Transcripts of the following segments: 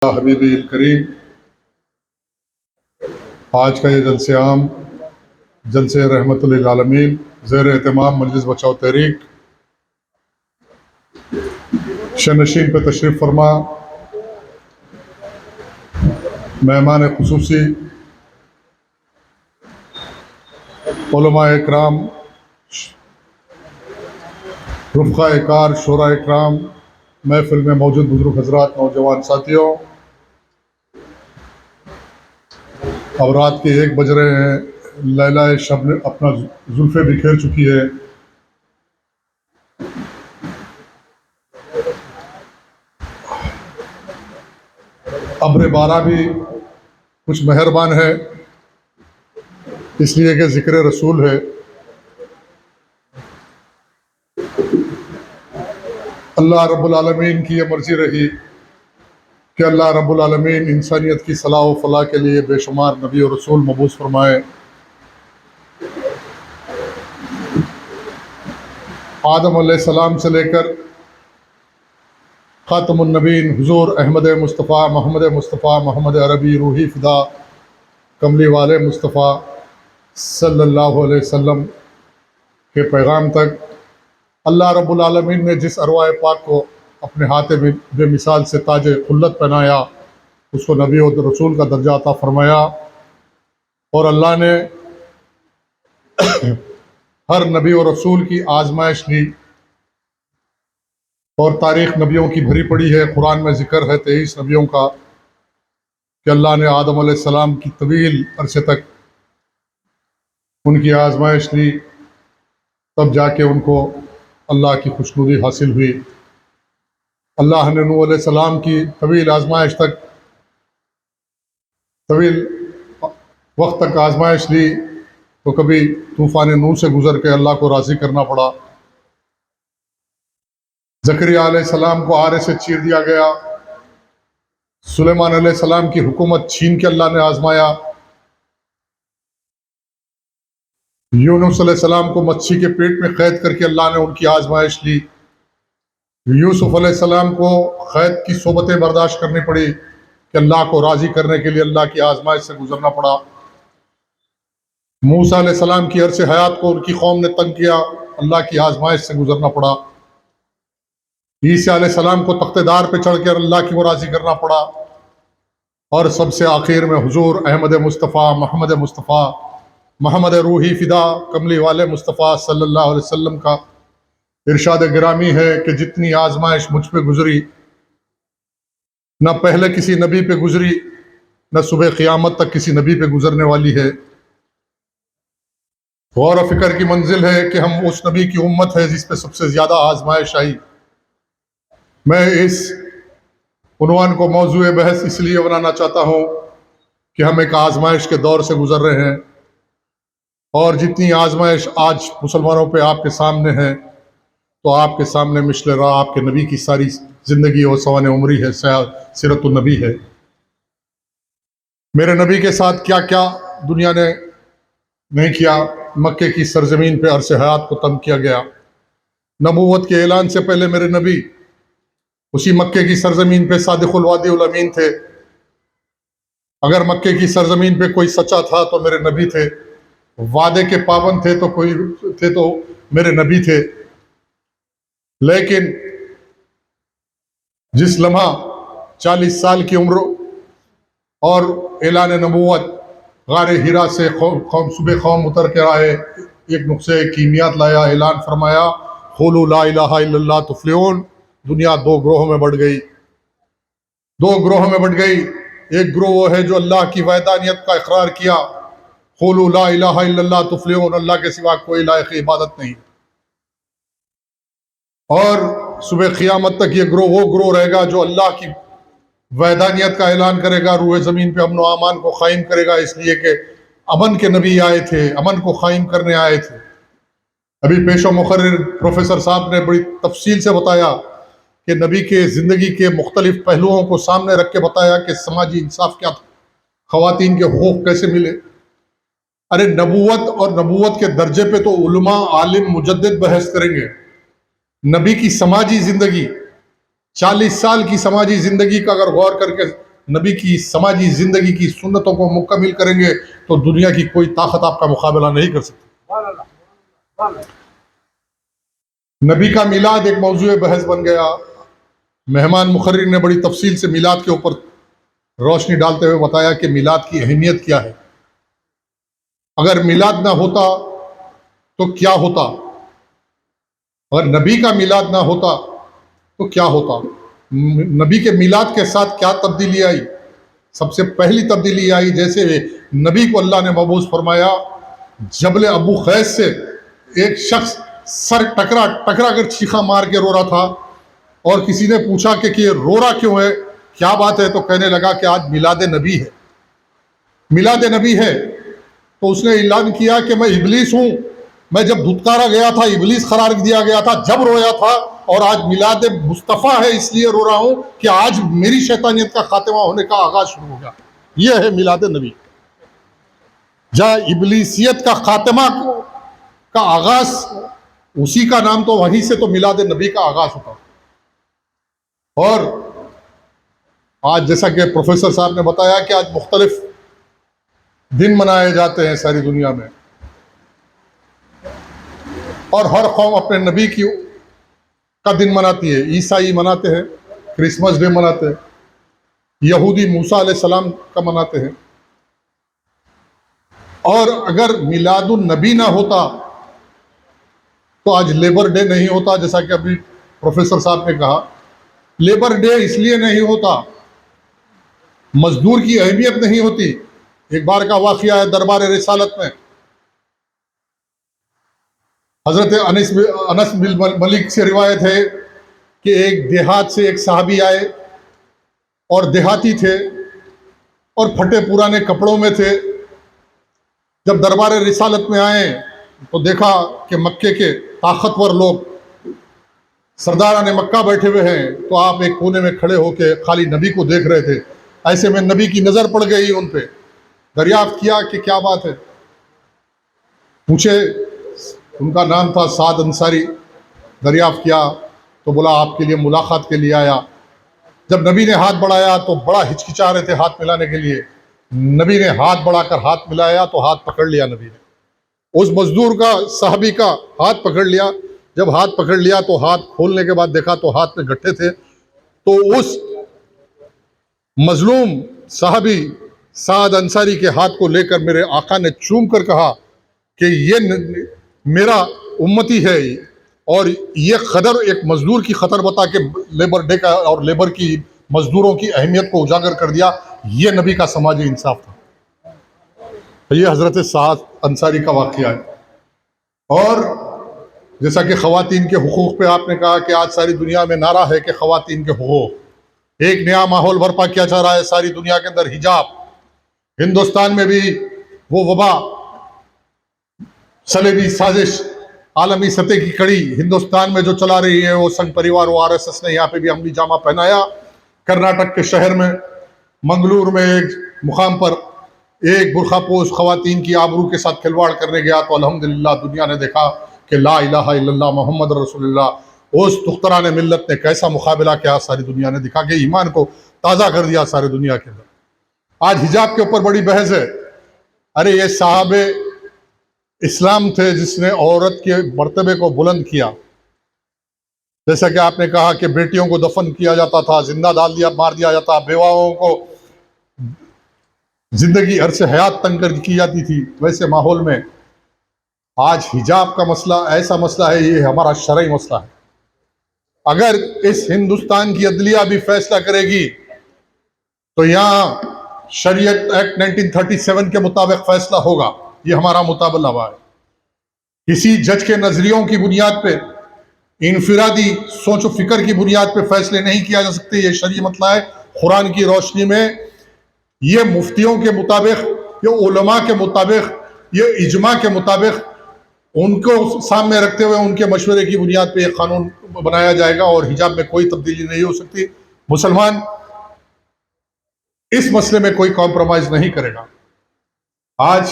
हबीबी करीम, आज का ये जलसे आम जलसे रहमतुल लिल आलमीन ज़ेर एहतमाम मजलिस बचाओ तहरीक शनशीन पे तशरीफ़ फरमा मेहमान खुसूसी उलमा इकराम, रुफ़क़ा कार, शोरा इकराम, महफिल में मौजूद बुजुर्ग हजरात, नौजवान साथियों, अब रात के 1 बज रहे हैं। लैला शब ने अपना जुल्फ़े बिखेर चुकी है। अब्र बारा भी कुछ मेहरबान है, इसलिए कि ज़िक्र रसूल है। अल्लाह रब्बुल आलमीन की ये मर्ज़ी रही कि अल्लाह रब्बुल आलमीन इंसानियत की सलाह व फलाह के लिए बेशुमार नबी और रसूल मबूस फरमाए। आदम अलैहिस्सलाम से लेकर ख़ातमुन नबीन हुज़ूर अहमद मुस्तफ़ा मोहम्मद अरबी रूही फ़िदा कमली वाले मुस्तफ़ा सल्लल्लाहु अलैहि वसल्लम के पैगाम तक अल्लाह रब्बुल आलमीन ने जिस अरवाह पाक को अपने हाथ बेमिसाल से ताज खुल्लत पहनाया, उसको नबी और रसूल का दर्जा अता फरमाया। और अल्लाह ने हर नबी और रसूल की आजमाइश ली और तारीख़ नबियों की भरी पड़ी है। कुरान में ज़िक्र है 23 नबियों का कि अल्लाह ने आदम अलैहिस्सलाम की तवील अरसे तक उनकी आजमाइश ली, तब जाके उनको अल्लाह की खुशनुदी हासिल हुई। अल्लाह ने नूह अलैहिस्सलाम की तवील आजमाइश तक तवील वक्त तक आजमाइश ली, तो कभी तूफ़ान नूह से गुज़र के अल्लाह को राज़ी करना पड़ा। ज़करिया अलैहिस्सलाम को आरे से चीर दिया गया। सुलेमान अलैहिस्सलाम की हुकूमत छीन के अल्लाह ने आजमाया। यूनुस अलैहिस्सलाम को मच्छी के पेट में कैद करके अल्लाह ने उनकी आजमाइश ली। यूसुफ अलैहिस्सलाम को कैद की सोबतें बर्दाश्त करनी पड़ी कि अल्लाह को राज़ी करने के लिए अल्लाह की आजमाइश से गुजरना पड़ा। मूसा अलैहिस्सलाम की अरसे हयात को उनकी कौम ने तंग किया, अल्लाह की आजमाइश से गुजरना पड़ा। ईसा अलैहिस्सलाम को तख्तेदार पे चढ़ कर अल्लाह की वो राज़ी करना पड़ा। और सबसे आखिर में हुजूर अहमद मुस्तफ़ा मोहम्मद रूही फ़िदा कमली वाले मुस्तफ़ा सल्लल्लाहु अलैहि वसल्लम का इरशाद गिरामी है कि जितनी आजमाइश मुझ पे गुजरी, न पहले किसी नबी पे गुजरी, न सुबह क़यामत तक किसी नबी पे गुजरने वाली है। गौर व फिक्र की मंजिल है कि हम उस नबी की उम्मत है जिस पे सबसे ज़्यादा आजमाइश आई। मैं इस उन्वान को मौजूए बहस इसलिए बनाना चाहता हूँ कि हम एक आजमाइश के दौर से गुजर रहे हैं, और जितनी आजमाइश आज मुसलमानों पे आपके सामने है, तो आपके सामने मिशल राह आपके नबी की सारी ज़िंदगी और सवान उमरी है, सीरतुन नबी है। मेरे नबी के साथ क्या क्या दुनिया ने नहीं किया। मक्के की सरजमीन पे अरसे हयात को तंग किया गया। नबूवत के ऐलान से पहले मेरे नबी उसी मक्के की सरजमीन पे सादिकुल वादिउल अमीन थे। अगर मक्के की सरजमीन पे कोई सच्चा था तो मेरे नबी थे, वादे के पाबंद थे तो कोई थे तो मेरे नबी थे। लेकिन जिस लम्हा 40 साल की उम्र और ऐलान नबूवत गारे हिरा से सुबह कौम उतर कर आए, एक नुक्से कीमियात लाया, ऐलान फरमाया क़ुलू ला इलाहा इल्लल्लाह तुफ़्लिहून। दुनिया 2 ग्रोह में बढ़ गई। 2 ग्रोह में बढ़ गई। एक ग्रोह वो है जो अल्लाह की वहदानियत का इकरार किया, क़ुलू ला इलाहा इल्लल्लाह तुफ़्लिहून, अल्लाह के सिवा कोई लायक इबादत नहीं। और सुबह क़यामत तक ये ग्रोह वो ग्रोह रहेगा जो अल्लाह की वहदानियत का ऐलान करेगा, रूए ज़मीन पे अमन व अमान को कायम करेगा, इसलिए कि अमन के नबी आए थे, अमन को कायम करने आए थे। अभी पेशो मुकर्रिर प्रोफेसर साहब ने बड़ी तफसील से बताया कि नबी के ज़िंदगी के मुख्तलिफ पहलुओं को सामने रख के बताया कि समाजी इंसाफ क्या था, ख़वातीन के हुकूक कैसे मिले। अरे नबूवत और नबूवत के दर्जे पे तो उलमा, आलिम, मुजद्दिद बहस करेंगे। नबी की समाजी ज़िंदगी, 40 साल की समाजी ज़िंदगी का अगर गौर करके नबी की समाजी ज़िंदगी की सुन्नतों को मुकम्मल करेंगे तो दुनिया की कोई ताकत आपका मुकाबला नहीं कर सकती। नबी का मिलाद एक मौजूए बहस बन गया। मेहमान मुखर्रिर ने बड़ी तफसील से मिलाद के ऊपर रोशनी डालते हुए बताया कि मिलाद की अहमियत क्या है। अगर मिलाद ना होता तो क्या होता, अगर नबी का मिलाद ना होता तो क्या होता। नबी के मिलाद के साथ क्या तब्दीली आई? सबसे पहली तब्दीली आई, जैसे नबी को अल्लाह ने मबूस फरमाया, जबल अबू खैस से एक शख्स सर टकरा टकरा कर चीखा मार के रो रहा था और किसी ने पूछा कि ये रो रहा क्यों है, क्या बात है? तो कहने लगा कि आज मिलाद नबी है, मिलाद नबी है। तो उसने ऐलान किया कि मैं इबलीस हूं, मैं जब धुतकारा गया था इबलीस करार दिया गया था, जब रोया था, और आज मिलाद मुस्तफ़ा है इसलिए रो रहा हूं कि आज मेरी शैतानियत का खात्मा होने का आगाज शुरू हो गया। यह है मिलाद नबी, जहाँ इबलीसियत का खात्मा का आगाज, उसी का नाम तो वहीं से तो मिलाद नबी का आगाज होता। और आज जैसा कि प्रोफेसर साहब ने बताया कि आज मुख्तलिफ दिन मनाए जाते हैं सारी दुनिया में, और हर कौम अपने नबी की का दिन मनाती है। ईसाई मनाते हैं, क्रिसमस डे मनाते हैं, यहूदी मूसा अलैहिस्सलाम का मनाते हैं। और अगर मिलादुन नबी ना होता तो आज लेबर डे नहीं होता, जैसा कि अभी प्रोफेसर साहब ने कहा। लेबर डे इसलिए नहीं होता, मजदूर की अहमियत नहीं होती। एक बार का वाकया है दरबार रिसालत में, हजरत अनस बिन मलिक से रिवायत है कि एक देहात से एक साहबी आए और देहाती थे और फटे पुराने कपड़ों में थे। जब दरबार रिसालत में आए तो देखा कि मक्के के ताकतवर लोग सरदारान मक्का बैठे हुए हैं, तो आप एक कोने में खड़े होकर खाली नबी को देख रहे थे। ऐसे में नबी की नज़र पड़ गई उन पे। दरियाफ्त किया कि क्या बात है, पूछे, उनका नाम था साद अंसारी। दरियाफ्त किया तो बोला आपके लिए मुलाकात के लिए आया। जब नबी ने हाथ बढ़ाया तो बड़ा हिचकिचा रहे थे हाथ मिलाने के लिए। नबी ने हाथ बढ़ाकर हाथ मिलाया तो हाथ पकड़ लिया नबी ने, उस मजदूर का, साहबी का हाथ पकड़ लिया। जब हाथ पकड़ लिया तो हाथ खोलने के बाद देखा तो हाथ में गट्ठे थे। तो उस मजलूम साहबी साद अंसारी के हाथ को लेकर मेरे आका ने चूम कर कहा कि ये मेरा उम्मती है, और ये खदर एक मजदूर की खतर बता के लेबर डे का और लेबर की, मजदूरों की अहमियत को उजागर कर दिया। ये नबी का समाजी इंसाफ था। ये हजरत साद अंसारी का वाकया है। और जैसा कि ख़वातीन के हुकूक़ पे आपने कहा कि आज सारी दुनिया में नारा है कि ख़वातीन के हुकूक़, एक नया माहौल बर्पा किया जा रहा है सारी दुनिया के अंदर। हिजाब, हिंदुस्तान में भी वो वबा, सलेबी साजिश, आलमी सतह की कड़ी हिंदुस्तान में जो चला रही है, वो संघ परिवार, वो RSS ने यहाँ पे भी अमली जामा पहनाया। कर्नाटक के शहर में मंगलूर में एक मुकाम पर एक बुरखापोश ख़वातीन की आबरू के साथ खिलवाड़ करने गया तो अल्हम्दुलिल्लाह दुनिया ने देखा कि ला इलाहा इल्लल्लाह मोहम्मद रसूलुल्लाह, उस दुख्तरान मिल्लत ने कैसा मुकाबला किया। सारी दुनिया ने दिखा के ईमान को ताज़ा कर दिया सारी दुनिया के अंदर। आज हिजाब के ऊपर बड़ी बहस है। अरे ये साहबे इस्लाम थे जिसने औरत के मर्तबे को बुलंद किया। जैसा कि आपने कहा कि बेटियों को दफन किया जाता था, जिंदा डाल दिया, मार दिया जाता, बेवाओं को जिंदगी अरसे हयात तंग कर की जाती थी, वैसे माहौल में आज हिजाब का मसला ऐसा मसला है, ये हमारा शरई मसला है। अगर इस हिंदुस्तान की अदलिया भी फैसला करेगी तो यहाँ शरीयत एक्ट 1937 के मुताबिक फैसला होगा। ये हमारा मुताबिक है। किसी जज के नजरियों की बुनियाद पे, इनफिरादी सोच फिक्र की बुनियाद पे फैसले नहीं किया जा सकते। ये शरई मसला है। कुरान की रोशनी में ये मुफ्तियों के मुताबिक, ये उलमा के मुताबिक, ये इजमा के मुताबिक, उनको सामने रखते हुए उनके मशवरे की बुनियाद पे एक कानून बनाया जाएगा और हिजाब में कोई तब्दीली नहीं हो सकती। मुसलमान इस मसले में कोई कॉम्प्रोमाइज नहीं करेगा। आज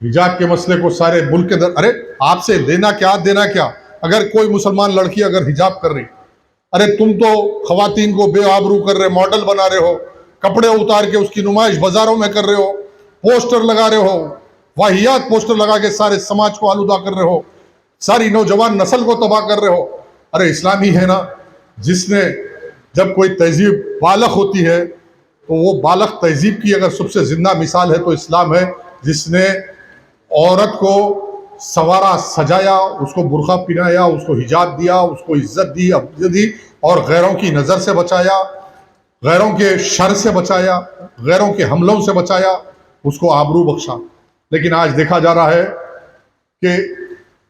हिजाब के मसले को सारे मुल्क के अंदर, अरे आपसे लेना क्या देना क्या। अगर कोई मुसलमान लड़की अगर हिजाब कर रही, अरे तुम तो खवातीन को बेआबरू कर रहे, मॉडल बना रहे हो, कपड़े उतार के उसकी नुमाइश बाजारों में कर रहे हो, पोस्टर लगा रहे हो, वाहियात पोस्टर लगा के सारे समाज को आलूदा कर रहे हो, सारी नौजवान नस्ल को तबाह कर रहे हो। अरे इस्लाम ही है ना जिसने, जब कोई तहजीब बालग होती है तो वो बालग तहजीब की अगर सबसे जिंदा मिसाल है तो इस्लाम है, जिसने औरत को संवारा, सजाया, उसको बुर्का पहनाया, उसको हिजाब दिया, उसको इज्जत दी, अब्जत दी, और गैरों की नज़र से बचाया, गैरों के शर से बचाया, गैरों के हमलों से बचाया, उसको आबरू बख्शा। लेकिन आज देखा जा रहा है कि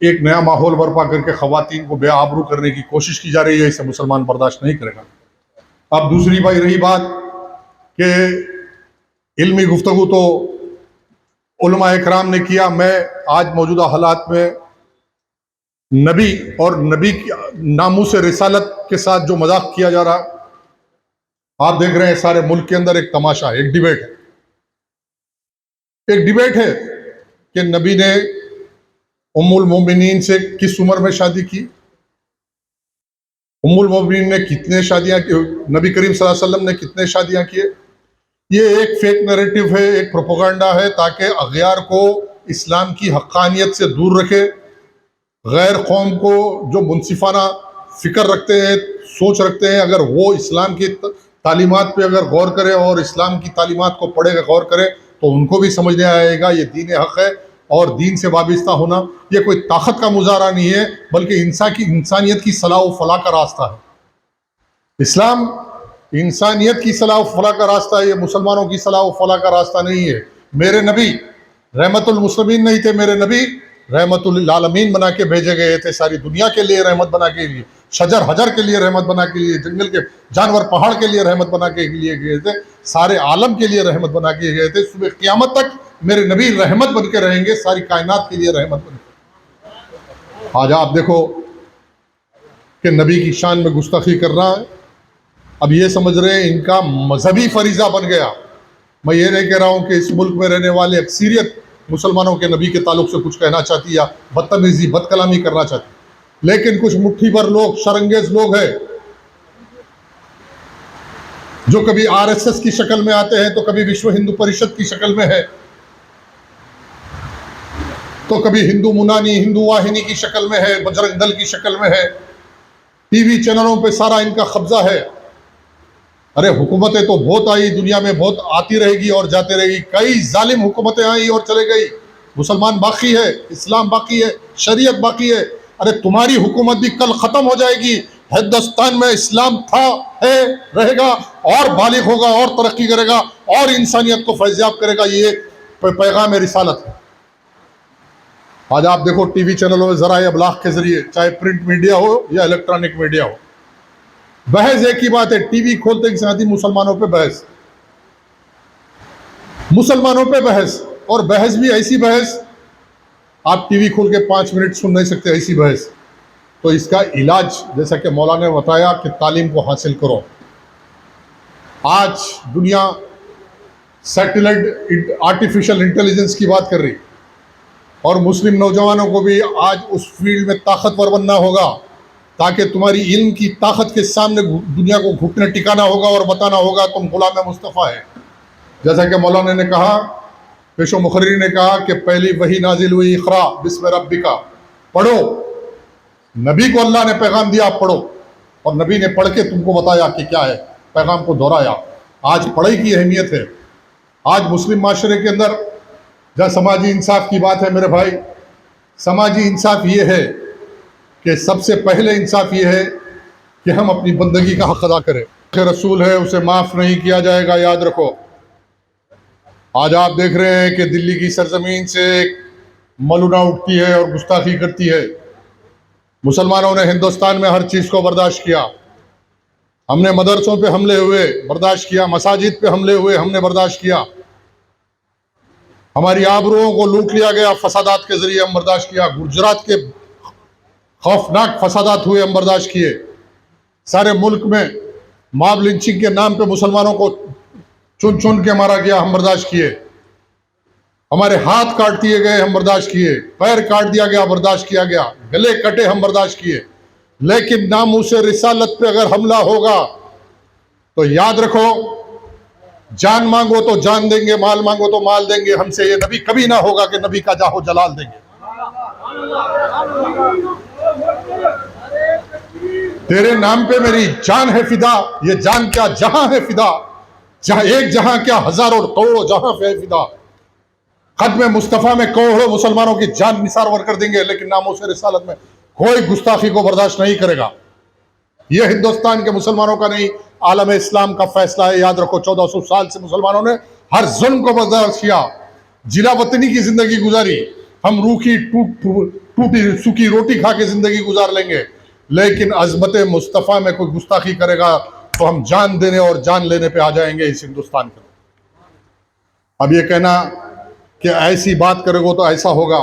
एक नया माहौल बर्पा करके ख़वातीन को बेआबरू करने की कोशिश की जा रही है। इसे मुसलमान बर्दाश्त नहीं करेगा। अब दूसरी भाई रही बात कि इल्मी गुफ्तगू तो उलमा इकराम ने किया। मैं आज मौजूदा हालात में नबी और नबी की नामूस रिसालत के साथ जो मजाक किया जा रहा, आप देख रहे हैं सारे मुल्क के अंदर एक तमाशा है, एक डिबेट है। एक डिबेट है कि नबी ने उम्मुल मोमिनीन से किस उम्र में शादी की, उम्मुल मोमिनीन ने कितने शादियां की, नबी करीम सल्लल्लाहु अलैहि वसल्लम ने कितने शादियां किए। ये एक फेक नैरेटिव है, एक प्रोपेगेंडा है, ताकि अगयार को इस्लाम की हक्कानियत से दूर रखे, गैर कौम को जो मुनसिफाना फिक्र रखते हैं, सोच रखते हैं, अगर वो इस्लाम की तालीमात पे अगर गौर करे और इस्लाम की तालीमात को पढ़े गौर करे तो उनको भी समझ में आएगा ये दीन हक़ है। और दीन से वाबस्ता होना ये कोई ताकत का मुजाहरा नहीं है, बल्कि इंसानियत की सलाह व फलाह का रास्ता है। इस्लाम इंसानियत की सलाह व फलाह का रास्ता है, ये मुसलमानों की सलाह व फलाह का रास्ता नहीं है। मेरे नबी रहमतुल मुस्लिमीन नहीं थे, मेरे नबी रहमतुल आलमीन बना के भेजे गए थे, सारी दुनिया के लिए रहमत बना के लिए, शजर हजर के लिए रहमत बना के लिए, जंगल के जानवर पहाड़ के लिए रहमत बना के लिए गए थे, सारे आलम के लिए रहमत बना के गए थे। सुबह क़यामत तक मेरे नबी रहमत बन के रहेंगे, सारी कायनात के लिए रहमत बन के। आज आप देखो कि नबी की शान में गुस्ताखी कर रहा है। अब ये समझ रहे हैं इनका मजहबी फरीज़ा बन गया। मैं ये नहीं कह रहा हूँ कि इस मुल्क में रहने वाले अक्सरियत मुसलमानों के नबी के ताल्लुक से कुछ कहना चाहती या बदतमीजी बदकलामी करना चाहती, लेकिन कुछ मुट्ठी भर लोग, शरंगेज लोग हैं जो कभी आरएसएस की शक्ल में आते हैं, तो कभी विश्व हिंदू परिषद की शक्ल में है, तो कभी हिंदू मुनानी, हिंदू वाहिनी की शक्ल में है, बजरंग दल की शक्ल में है। टीवी चैनलों पे सारा इनका कब्जा है। अरे हुकूमतें तो बहुत आई, दुनिया में बहुत आती रहेगी और जाती रहेगी। कई जालिम हुकूमतें आई और चले गई। मुसलमान बाकी है, इस्लाम बाकी है, शरीयत बाकी है। अरे तुम्हारी हुकूमत भी कल ख़त्म हो जाएगी। हिंदुस्तान में इस्लाम था, है, रहेगा और बालिग होगा और तरक्की करेगा और इंसानियत को फैज़याब करेगा। ये पैगाम रिसालत है। आज आप देखो टीवी चैनलों में ज़राए अबलाग के ज़रिए, चाहे प्रिंट मीडिया हो या इलेक्ट्रॉनिक मीडिया हो, बहस एक ही बात है। टीवी खोलते ही साथ ही मुसलमानों पे बहस, मुसलमानों पे बहस, और बहस भी ऐसी बहस आप टीवी खोल के 5 मिनट सुन नहीं सकते, ऐसी बहस। तो इसका इलाज, जैसा कि मौलाना ने बताया, कि तालीम को हासिल करो। आज दुनिया सैटेलाइट आर्टिफिशियल इंटेलिजेंस की बात कर रही, और मुस्लिम नौजवानों को भी आज उस फील्ड में ताकतवर बनना होगा, ताकि तुम्हारी इल्म की ताकत के सामने दुनिया को घुटने टिकाना होगा और बताना होगा तुम गुलाम मुस्तफ़ा है। जैसा कि मौलाना ने कहा, पेशो मुखर्री ने कहा कि पहली वही नाजिल हुई, इक़रा बिस्म रब्बिका, पढ़ो। नबी को अल्लाह ने पैगाम दिया, पढ़ो, और नबी ने पढ़ के तुमको बताया कि क्या है, पैगाम को दोहराया। आज पढ़ाई की अहमियत है। आज मुस्लिम माशरे के अंदर जहाँ समाजी इंसाफ की बात है मेरे भाई, समाजी इंसाफ ये है कि सबसे पहले इंसाफ ये है कि हम अपनी बंदगी का हक़ अदा करें। रसूल है, उसे माफ़ नहीं किया जाएगा, याद रखो। आज आप देख रहे हैं कि दिल्ली की सरजमीन से मलूना उठती है और गुस्ताखी करती है। मुसलमानों ने हिंदुस्तान में हर चीज़ को बर्दाश्त किया। हमने मदरसों पे हमले हुए, बर्दाश्त किया, मसाजिद पे हमले हुए, हमने बर्दाश्त किया। हमारी आबरूओं को लूट लिया गया फसादात के ज़रिए, हम बर्दाश्त किया। गुजरात के खौफनाक फसादात हुए, हम बर्दाश्त किए। सारे मुल्क में मॉब लिंचिंग के नाम पे मुसलमानों को चुन चुन के मारा गया, हम बर्दाश्त किए। हमारे हाथ काट दिए गए, हम बर्दाश्त किए। पैर काट दिया गया, बर्दाश्त किया गया। गले कटे, हम बर्दाश्त किए। लेकिन नामूस रिसालत पे अगर हमला होगा तो याद रखो जान मांगो तो जान देंगे, माल मांगो तो माल देंगे, हमसे ये नबी कभी ना होगा कि नबी का जाहो जलाल देंगे। तेरे नाम पे मेरी जान है फिदा, ये जान क्या जहां है फिदा, जहां एक जहां क्या हजारों करोड़ों जहां पे है फिदा। खत्म मुस्तफ़ा में करोड़ों मुसलमानों की जान निसार कर देंगे, लेकिन नामों से रिसालत में कोई गुस्ताखी को बर्दाश्त नहीं करेगा। यह हिंदुस्तान के मुसलमानों का नहीं, आलम इस्लाम का फैसला है। याद रखो, 1400 साल से मुसलमानों ने हर जुल्म को बर्दाश्त किया, जिला वतनी की जिंदगी गुजारी। हम रूखी टूटी सूखी रोटी खा के जिंदगी गुजार लेंगे, लेकिन अजमत मुस्तफ़ा में कोई गुस्ताखी करेगा तो हम जान देने और जान लेने पे आ जाएंगे इस हिंदुस्तान के। अब ये कहना कि ऐसी बात करोगे तो ऐसा होगा,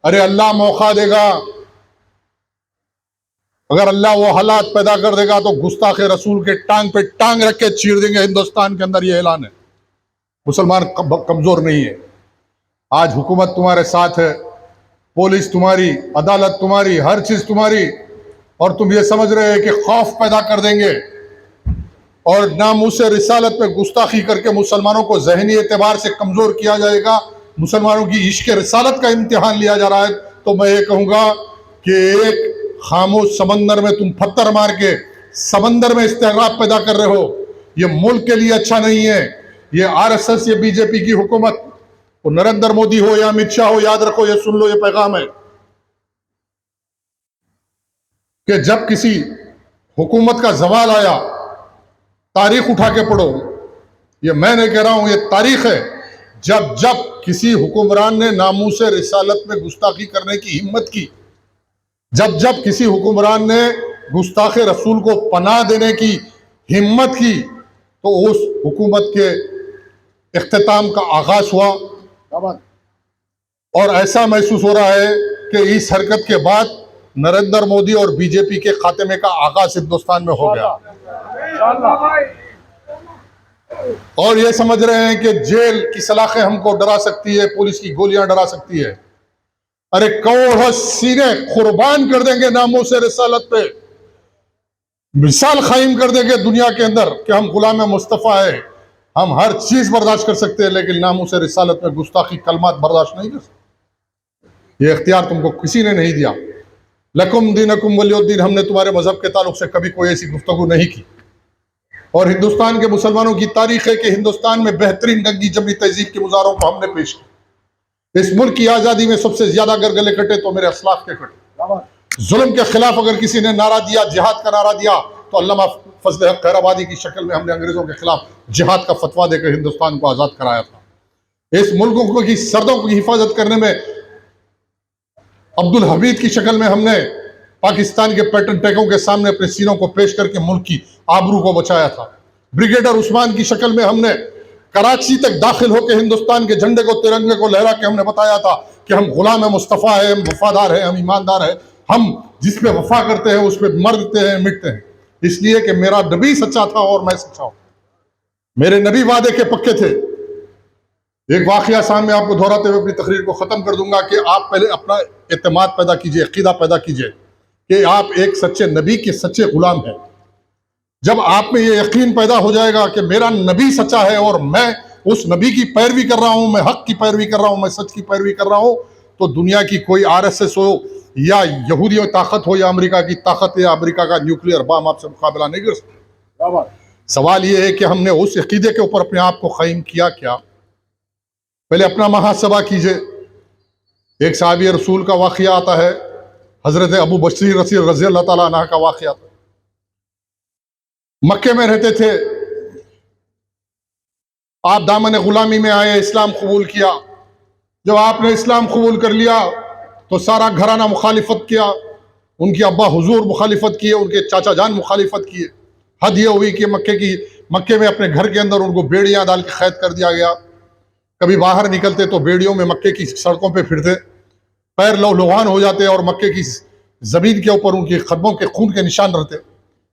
अरे अल्लाह मौका देगा, अगर अल्लाह वो हालात पैदा कर देगा तो गुस्ताखे रसूल के टांग पे टांग रख के चीर देंगे हिंदुस्तान के अंदर। ये ऐलान है। मुसलमान कमजोर नहीं है। आज हुकूमत तुम्हारे साथ है, पुलिस तुम्हारी, अदालत तुम्हारी, हर चीज तुम्हारी, और तुम ये समझ रहे हैं कि खौफ पैदा कर देंगे और नामूस रिसालत पे गुस्ताखी करके मुसलमानों को जहनी एतबार से कमजोर किया जाएगा, मुसलमानों की इश्क रिसालत का इम्तिहान लिया जा रहा है। तो मैं ये कहूंगा कि एक खामोश समंदर में तुम पत्थर मार के समंदर में इस्तेग़राक़ पैदा कर रहे हो। ये मुल्क के लिए अच्छा नहीं है। ये आरएसएस, ये बीजेपी की हुकूमत, वो नरेंद्र मोदी हो या अमित शाह हो, याद रखो, ये सुन लो, ये पैगाम है कि जब किसी हुकूमत का जवाल आया, तारीख उठा के पढ़ो, ये मैं नहीं कह रहा हूं, ये तारीख है। जब जब किसी हुक्मरान ने नामूस रिसालत में गुस्ताखी करने की हिम्मत की, जब जब किसी हुक्मरान ने गुस्ताखे रसूल को पनाह देने की हिम्मत की, तो उस हुकूमत के इख्तिताम का आगाज हुआ। और ऐसा महसूस हो रहा है कि इस हरकत के बाद नरेंद्र मोदी और बीजेपी के खात्मे का आगाज हिंदुस्तान में हो गया। और ये समझ रहे हैं कि जेल की सलाखें हमको डरा सकती है, पुलिस की गोलियां डरा सकती है। अरे करोड़ों सीने कुर्बान कर देंगे नामों से रिसालत पे, मिसाल कायम कर देंगे दुनिया के अंदर कि हम गुलाम मुस्तफ़ा है, हम हर चीज बर्दाश्त कर सकते हैं, लेकिन नामों से रिसालत में गुस्ताखी कलमात बर्दाश्त नहीं कर सकते। ये इख्तियार तुमको किसी ने नहीं दिया। लकुम दीनकुम वलियुद्दीन, हमने तुम्हारे मजहब के ताल्लुक से कभी कोई ऐसी गुफ्तगू नहीं की। और हिंदुस्तान के मुसलमानों की तारीख है कि हिंदुस्तान में बेहतरीन गंगी जमनी तहजीब के मुजारों को हमने पेश किया। इस मुल्क की आज़ादी में सबसे ज्यादा अगर गले कटे तो मेरे असलाफ के कटे। जुल्म के खिलाफ अगर किसी ने नारा दिया, जिहाद का नारा दिया, तो अल्लामा फजल हक खैराबादी की शक्ल में हमने अंग्रेजों के खिलाफ जिहाद का फतवा देकर हिंदुस्तान को आज़ाद कराया था। इस मुल्कों की सरहदों की हिफाजत करने में अब्दुल हमीद की शक्ल में हमने पाकिस्तान के पैटर्न टैंकों के सामने अपने सीनों को पेश करके मुल्क की आबरू को बचाया था। ब्रिगेडियर उस्मान की शक्ल में हमने कराची तक दाखिल होकर हिंदुस्तान के झंडे को, तिरंगे को लहरा के हमने बताया था कि हम गुलाम मुस्तफ़ा है, हम वफादार है, हम ईमानदार है, हम जिस पे वफा करते हैं उस पे मरते हैं, मिटते हैं, इसलिए कि मेरा नबी सच्चा था और मैं सच्चा हूं। मेरे नबी वादे के पक्के थे। एक वाकया सामने आपको दोहराते हुए अपनी तकरीर को खत्म कर दूंगा कि आप पहले अपना एतमाद पैदा कीजिए, अकीदा पैदा कीजिए कि आप एक सच्चे नबी के सच्चे गुलाम हैं। जब आप में ये यकीन पैदा हो जाएगा कि मेरा नबी सच्चा है और मैं उस नबी की पैरवी कर रहा हूं, मैं हक की पैरवी कर रहा हूं, मैं सच की पैरवी कर रहा हूं, तो दुनिया की कोई आरएसएस हो या यहूदी ताकत हो या अमेरिका की ताकत या अमेरिका का न्यूक्लियर बम आपसे मुकाबला नहीं कर सकता। सवाल ये है कि हमने उस अकीदे के ऊपर अपने आप को कायम किया क्या? पहले अपना मुहासबा कीजिए। एक साहबी रसूल का वाक़या आता है, हजरत अबू बशीर रज़ी अल्लाह ताला अन्हु का वाक़या था। मक्के में रहते थे, आप दामन गुलामी में आए, इस्लाम कबूल किया। जब आपने इस्लाम कबूल कर लिया तो सारा घराना मुखालिफत किया, उनके अब्बा हुजूर मुखालिफत किए, उनके चाचा जान मुखालिफत किए। हद ये हुई कि मक्के में अपने घर के अंदर उनको बेड़ियां डाल के कैद कर दिया गया। कभी बाहर निकलते तो बेड़ियों में मक्के की सड़कों पे फिरते, पैर लहलुहान हो जाते और मक्के की जमीन के ऊपर उनके कदमों के खून के निशान रहते।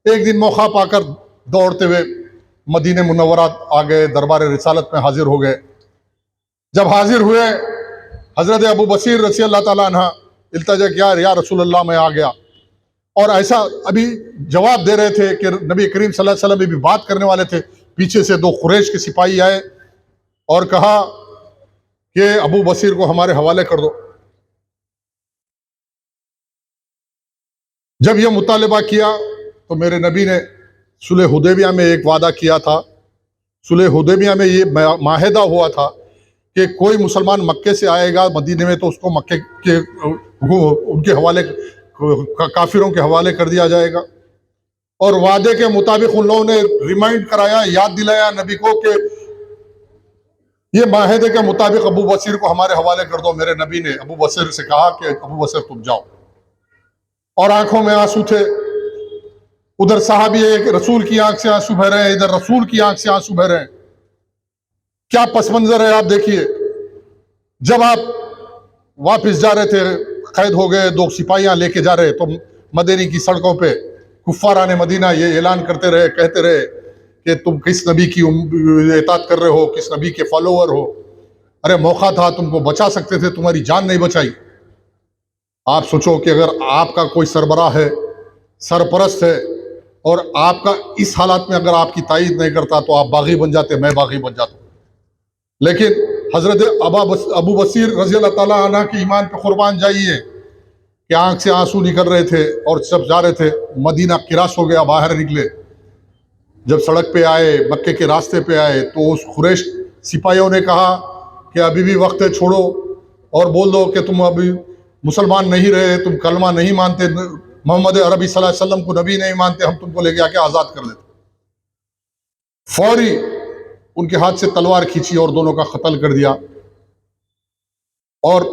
एक दिन मौका पाकर दौड़ते हुए मदीने मुनव्वरा आ गए, दरबार रिसालत में हाजिर हो गए। जब हाजिर हुए, हजरत अबू बशीर रज़ी अल्लाह ताला अन्हु इल्तिजा किया, या रसूल अल्लाह मैं आ गया। और ऐसा अभी जवाब दे रहे थे कि नबी करीम सल्लल्लाहु अलैहि वसल्लम भी बात करने वाले थे पीछे से दो कुरैश के सिपाही आए और कहा कि अबू बसीर को हमारे हवाले कर दो। जब यह मुतालबा किया तो मेरे नबी ने सुलह हुदैबिया में एक वादा किया था। सुलह हुदैबिया में ये माहिदा हुआ था कि कोई मुसलमान मक्के से आएगा मदीने में तो उसको मक्के के उनके हवाले काफिरों के हवाले कर दिया जाएगा। और वादे के मुताबिक उन लोगों ने रिमाइंड कराया, याद दिलाया नबी को कि ये माहिदे के मुताबिक अबू बसीर को हमारे हवाले कर दो। मेरे नबी ने अबू बसीर से कहा कि अबू बसीर तुम जाओ, और आंखों में आंसू थे। उधर साहबी एक रसूल की आंख से आंसू बह रहे हैं, इधर रसूल की आंख से आंसू बह रहे हैं। क्या पस मंजर है आप देखिए। जब आप वापस जा रहे थे, कैद हो गए, दो सिपाहियां लेके जा रहे, तो मदीने की सड़कों पे कुफ्फारान मदीना ये ऐलान करते रहे, कहते रहे कि तुम किस नबी की इताअत कर रहे हो, किस नबी के फॉलोअर हो। अरे मौका था, तुमको बचा सकते थे, तुम्हारी जान नहीं बचाई। आप सोचो कि अगर आपका कोई सरबराह है, सरपरस्त है, और आपका इस हालात में अगर आपकी तायीद नहीं करता तो आप बागी बन जाते, मैं बागी बन जाता। लेकिन हजरत अबू बसीर रज़ी अल्लाह ताला अन्हु के ईमान पे कुर्बान जाइए कि आंख से आंसू निकल रहे थे और सब जा रहे थे। मदीना किरास हो गया, बाहर निकले। जब सड़क पे आए, मक्के के रास्ते पे आए, तो उस कुरैश सिपाहियों ने कहा कि अभी भी वक्त है, छोड़ो और बोल दो कि तुम अभी मुसलमान नहीं रहे, तुम कलमा नहीं मानते, मोहम्मद अरबी सल्लल्लाहु अलैहि वसल्लम को नबी नहीं मानते, हम तुमको लेके आके आज़ाद कर देते। फौरी उनके हाथ से तलवार खींची और दोनों का कत्ल कर दिया और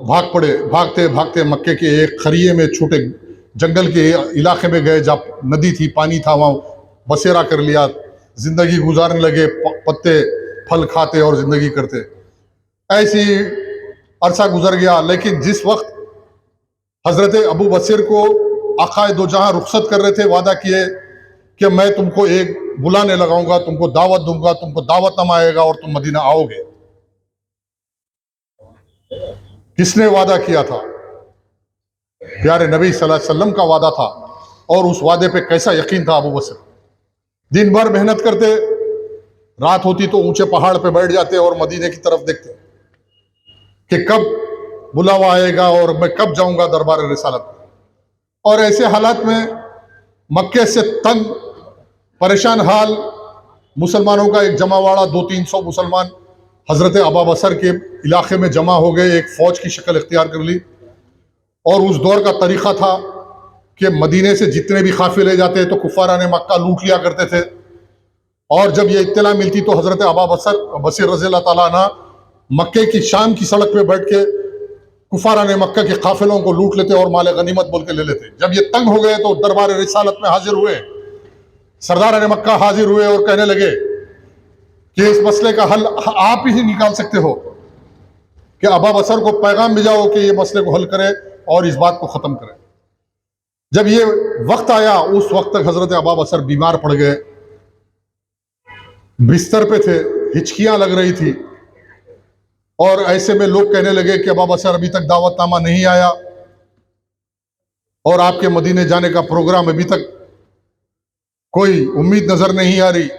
भाग पड़े। भागते भागते मक्के के एक खरिये में, छोटे जंगल के इलाके में गए, जब नदी थी, पानी था, वहाँ बसेरा कर लिया, जिंदगी गुजारने लगे, पत्ते फल खाते और जिंदगी करते। ऐसी अरसा गुजर गया। लेकिन जिस वक्त हजरत अबू बसीर को आकाए दो जहां रुखसत कर रहे थे, वादा किए कि मैं तुमको एक बुलाने लगाऊंगा, तुमको दावत दूंगा, तुमको दावतनामा आएगा और तुम मदीना आओगे। किसने वादा किया था? प्यारे नबी सल्लल्लाहु अलैहि वसल्लम का वादा था। और उस वादे पे कैसा यकीन था अबू बसीर। दिन भर मेहनत करते, रात होती तो ऊंचे पहाड़ पे बैठ जाते और मदीने की तरफ देखते कि कब बुलावा आएगा और मैं कब जाऊंगा दरबार रिसालत। और ऐसे हालात में मक्के से तंग परेशान हाल मुसलमानों का एक जमावाड़ा, 200-300 मुसलमान हजरत अबू बसर के इलाके में जमा हो गए, एक फौज की शक्ल इख्तियार कर ली। और उस दौर का तरीका था कि मदीने से जितने भी काफिले जाते तो कुफाराने मक्का लूट लिया करते थे। और जब ये इत्तला मिलती तो हजरत अबू बसीर रज़ी अल्लाह ताला अन्हु मक्के की शाम की सड़क पे बैठ के कुफाराने मक्का के काफिलों को लूट लेते और माले गनीमत बोल के ले लेते। जब ये तंग हो गए तो दरबार रिसालत में हाजिर हुए, सरदार मक्का हाजिर हुए और कहने लगे कि इस मसले का हल आप ही निकाल सकते हो, कि अबू बसर को पैगाम भेजाओ कि ये मसले को हल करे और इस बात को ख़त्म करे। जब ये वक्त आया, उस वक्त तक हजरत अबू बसर बीमार पड़ गए, बिस्तर पे थे, हिचकियां लग रही थी। और ऐसे में लोग कहने लगे कि अबू बसर अभी तक दावतनामा नहीं आया और आपके मदीने जाने का प्रोग्राम अभी तक कोई उम्मीद नजर नहीं आ रही।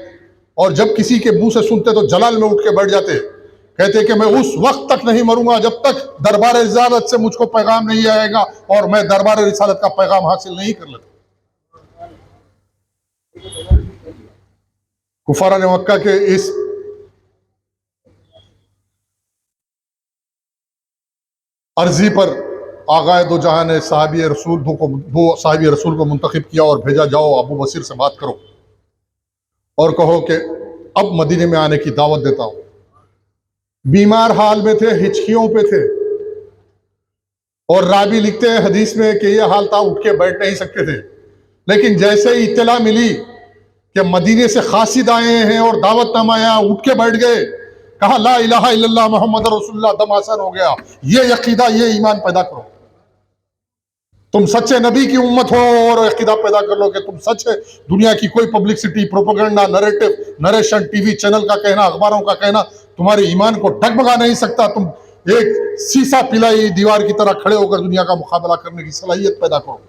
और जब किसी के मुंह से सुनते तो जलाल में उठ के बैठ जाते, कहते कि मैं उस वक्त तक नहीं मरूंगा जब तक दरबार रिसालत से मुझको पैगाम नहीं आएगा और मैं दरबार रिसालत का पैगाम हासिल नहीं कर लेता। कुफारान मक्का के इस अर्जी पर आगाए दो जहां ने दो साहबी रसूल को मुंतखब किया और भेजा, जाओ अबू बसीर से बात करो और कहो कि अब मदीने में आने की दावत देता हूं। बीमार हाल में थे, हिचकियों पे थे। और रावी लिखते हैं हदीस में कि यह हाल था, उठ के बैठ नहीं सकते थे। लेकिन जैसे ही इत्तला मिली कि मदीने से खासिद आए हैं और दावतनामा आया, उठ के बैठ गए, कहा ला इलाहा इल्लल्लाह मोहम्मद रसूलुल्लाह, दम आसान हो गया। ये अकीदा, ये ईमान पैदा करो। तुम सच्चे नबी की उम्मत हो और अकीदा पैदा कर लो कि तुम सच है। दुनिया की कोई publicity, propaganda, narrative, narration, TV channel का कहना, अखबारों का कहना तुम्हारे ईमान को डगमगा नहीं सकता। तुम एक शीशा पिलाई दीवार की तरह खड़े होकर दुनिया का मुकाबला करने की सलाहियत पैदा करो।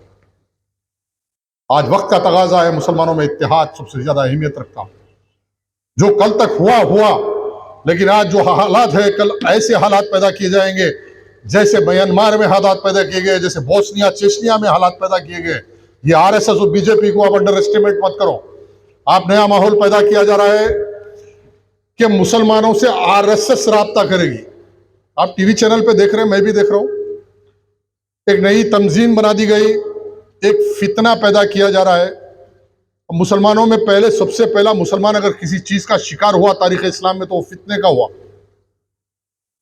आज वक्त का तगाजा है, मुसलमानों में इत्तेहाद सबसे ज्यादा अहमियत रखता हूं। जो कल तक हुआ हुआ, लेकिन आज जो हालात है, कल ऐसे हालात पैदा किए जाएंगे जैसे म्यांमार में हालात पैदा किए गए, जैसे बोस्निया चेचनिया में हालात पैदा किए गए। ये आरएसएस और बीजेपी को आप अंडर एस्टिमेट मत करो। आप नया माहौल पैदा किया जा रहा है कि मुसलमानों से आरएसएस राब्ता करेगी। आप टीवी चैनल पे देख रहे हैं, मैं भी देख रहा हूं, एक नई तंजीम बना दी गई, एक फितना पैदा किया जा रहा है। मुसलमानों में पहले, सबसे पहला मुसलमान अगर किसी चीज का शिकार हुआ तारीख इस्लाम में तो वो फितने का हुआ।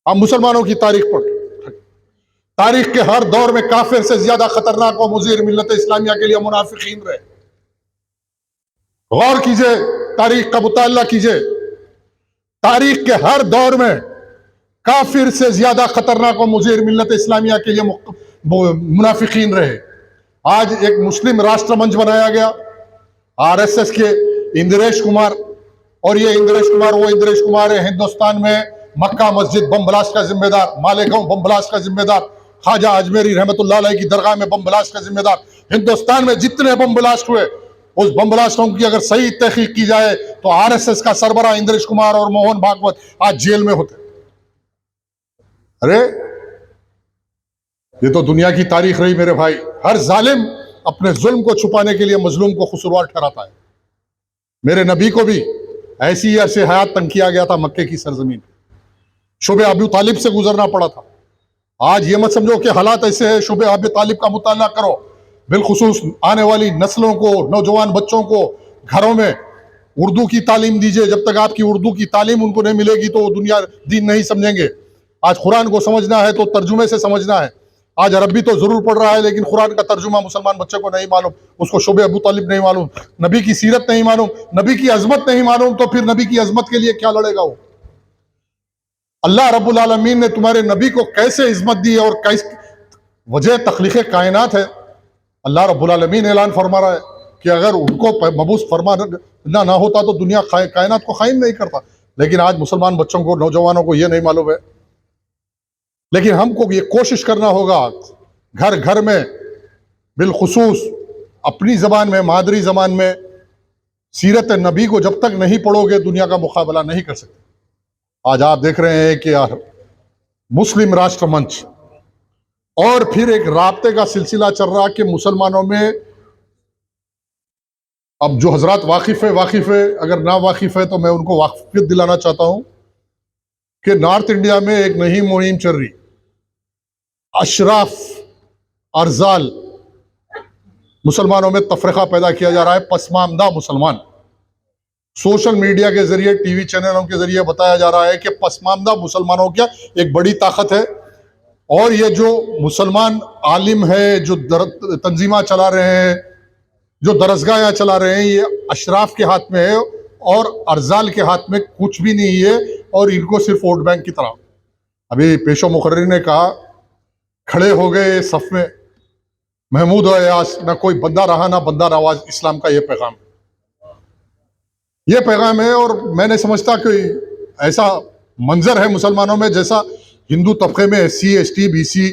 आप मुसलमानों की तारीख पढ़, तारीख के हर दौर में काफिर से ज्यादा खतरनाक और मुजीर मिल्लत इस्लामिया के लिए मुनाफिकीन रहे। गौर कीजिए, तारीख का मुताला कीजिए, तारीख के हर दौर में काफिर से ज्यादा खतरनाक और मुजीर मिल्लत इस्लामिया के लिए मुनाफिकीन रहे। आज एक मुस्लिम राष्ट्र मंच बनाया गया, आरएसएस के इंद्रेश कुमार, और ये इंद्रेश कुमार वो इंद्रेश कुमार है हिंदुस्तान में मक्का मस्जिद बम ब्लास्ट का जिम्मेदार, मालेगांव बम ब्लास्ट का जिम्मेदार, ख्वाजा अजमेरी रहमतुल्लाह अलैह की दरगाह में बम ब्लास्ट का जिम्मेदार। हिंदुस्तान में जितने बम ब्लास्ट हुए, उस बम ब्लास्टों की अगर सही तहकीक की जाए तो आरएसएस का सरबरा इंद्रेश कुमार और मोहन भागवत आज जेल में होते। अरे ये तो दुनिया की तारीख रही मेरे भाई। हर जालिम अपने जुल्म को छुपाने के लिए मजलूम को कसूरवार ठहराता है। मेरे नबी को भी ऐसी ही अरसे हयात तंग किया गया था मक्के की सरजमीन, शुबे अबू तालिब से गुजरना पड़ा था। आज ये मत समझो कि हालात ऐसे है, शुबे अबू तालिब का मुताला करो, बिलखुसूस आने वाली नस्लों को, नौजवान बच्चों को घरों में उर्दू की तालीम दीजिए। जब तक आपकी उर्दू की तालीम उनको नहीं मिलेगी तो वो दुनिया दीन नहीं समझेंगे। आज कुरान को समझना है तो तर्जुमे से समझना है। आज अरबी तो जरूर पढ़ रहा है लेकिन कुरान का तर्जुमा मुसलमान बच्चे को नहीं मालूम, उसको शुबे अबू तालिब नहीं मालूम, नबी की सीरत नहीं मालूम, नबी की अजमत नहीं मालूम, तो फिर नबी की अजमत के लिए क्या लड़ेगा वो? अल्लाह रब्बुल आलमीन ने तुम्हारे नबी को कैसे इज्जत दी और कैसे वजह तख्लीक़ कायनात है। अल्लाह रब्बुल आलमीन ऐलान फरमा रहा है कि अगर उनको मबूस फरमा ना होता तो दुनिया कायनात को कायम नहीं करता। लेकिन आज मुसलमान बच्चों को, नौजवानों को ये नहीं मालूम है। लेकिन हमको ये कोशिश करना होगा घर घर में, बिलखुसूस अपनी ज़बान में, मादरी ज़बान में सीरत नबी को जब तक नहीं पढ़ोगे दुनिया का मुकाबला नहीं कर सकते। आज आप देख रहे हैं कि मुस्लिम राष्ट्र मंच और फिर एक राब्ते का सिलसिला चल रहा कि मुसलमानों में, अब जो हजरात वाकिफ है, अगर ना वाकिफ है तो मैं उनको वाकिफियत दिलाना चाहता हूं कि नॉर्थ इंडिया में एक नई मुहिम चल रही, अशराफ अरजाल, मुसलमानों में तफरीका पैदा किया जा रहा है। पसमानदा मुसलमान, सोशल मीडिया के जरिए, टीवी चैनलों के जरिए बताया जा रहा है कि पसमानदा मुसलमानों की एक बड़ी ताकत है। और ये जो मुसलमान आलिम है, जो तंजीमा चला रहे हैं, जो दरसगाह चला रहे हैं, ये अशराफ के हाथ में है और अरजाल के हाथ में कुछ भी नहीं है। और इनको सिर्फ वोट बैंक की तरह, अभी पेशो मुकर्रिर ने कहा, खड़े हो गए सफ में महमूद और अयास, ना कोई बंदा रहा ना बंदा नवाज। इस्लाम का ये पैगाम है। और मैं नहीं समझता कि ऐसा मंजर है मुसलमानों में जैसा हिंदू तबके में SC ST BC,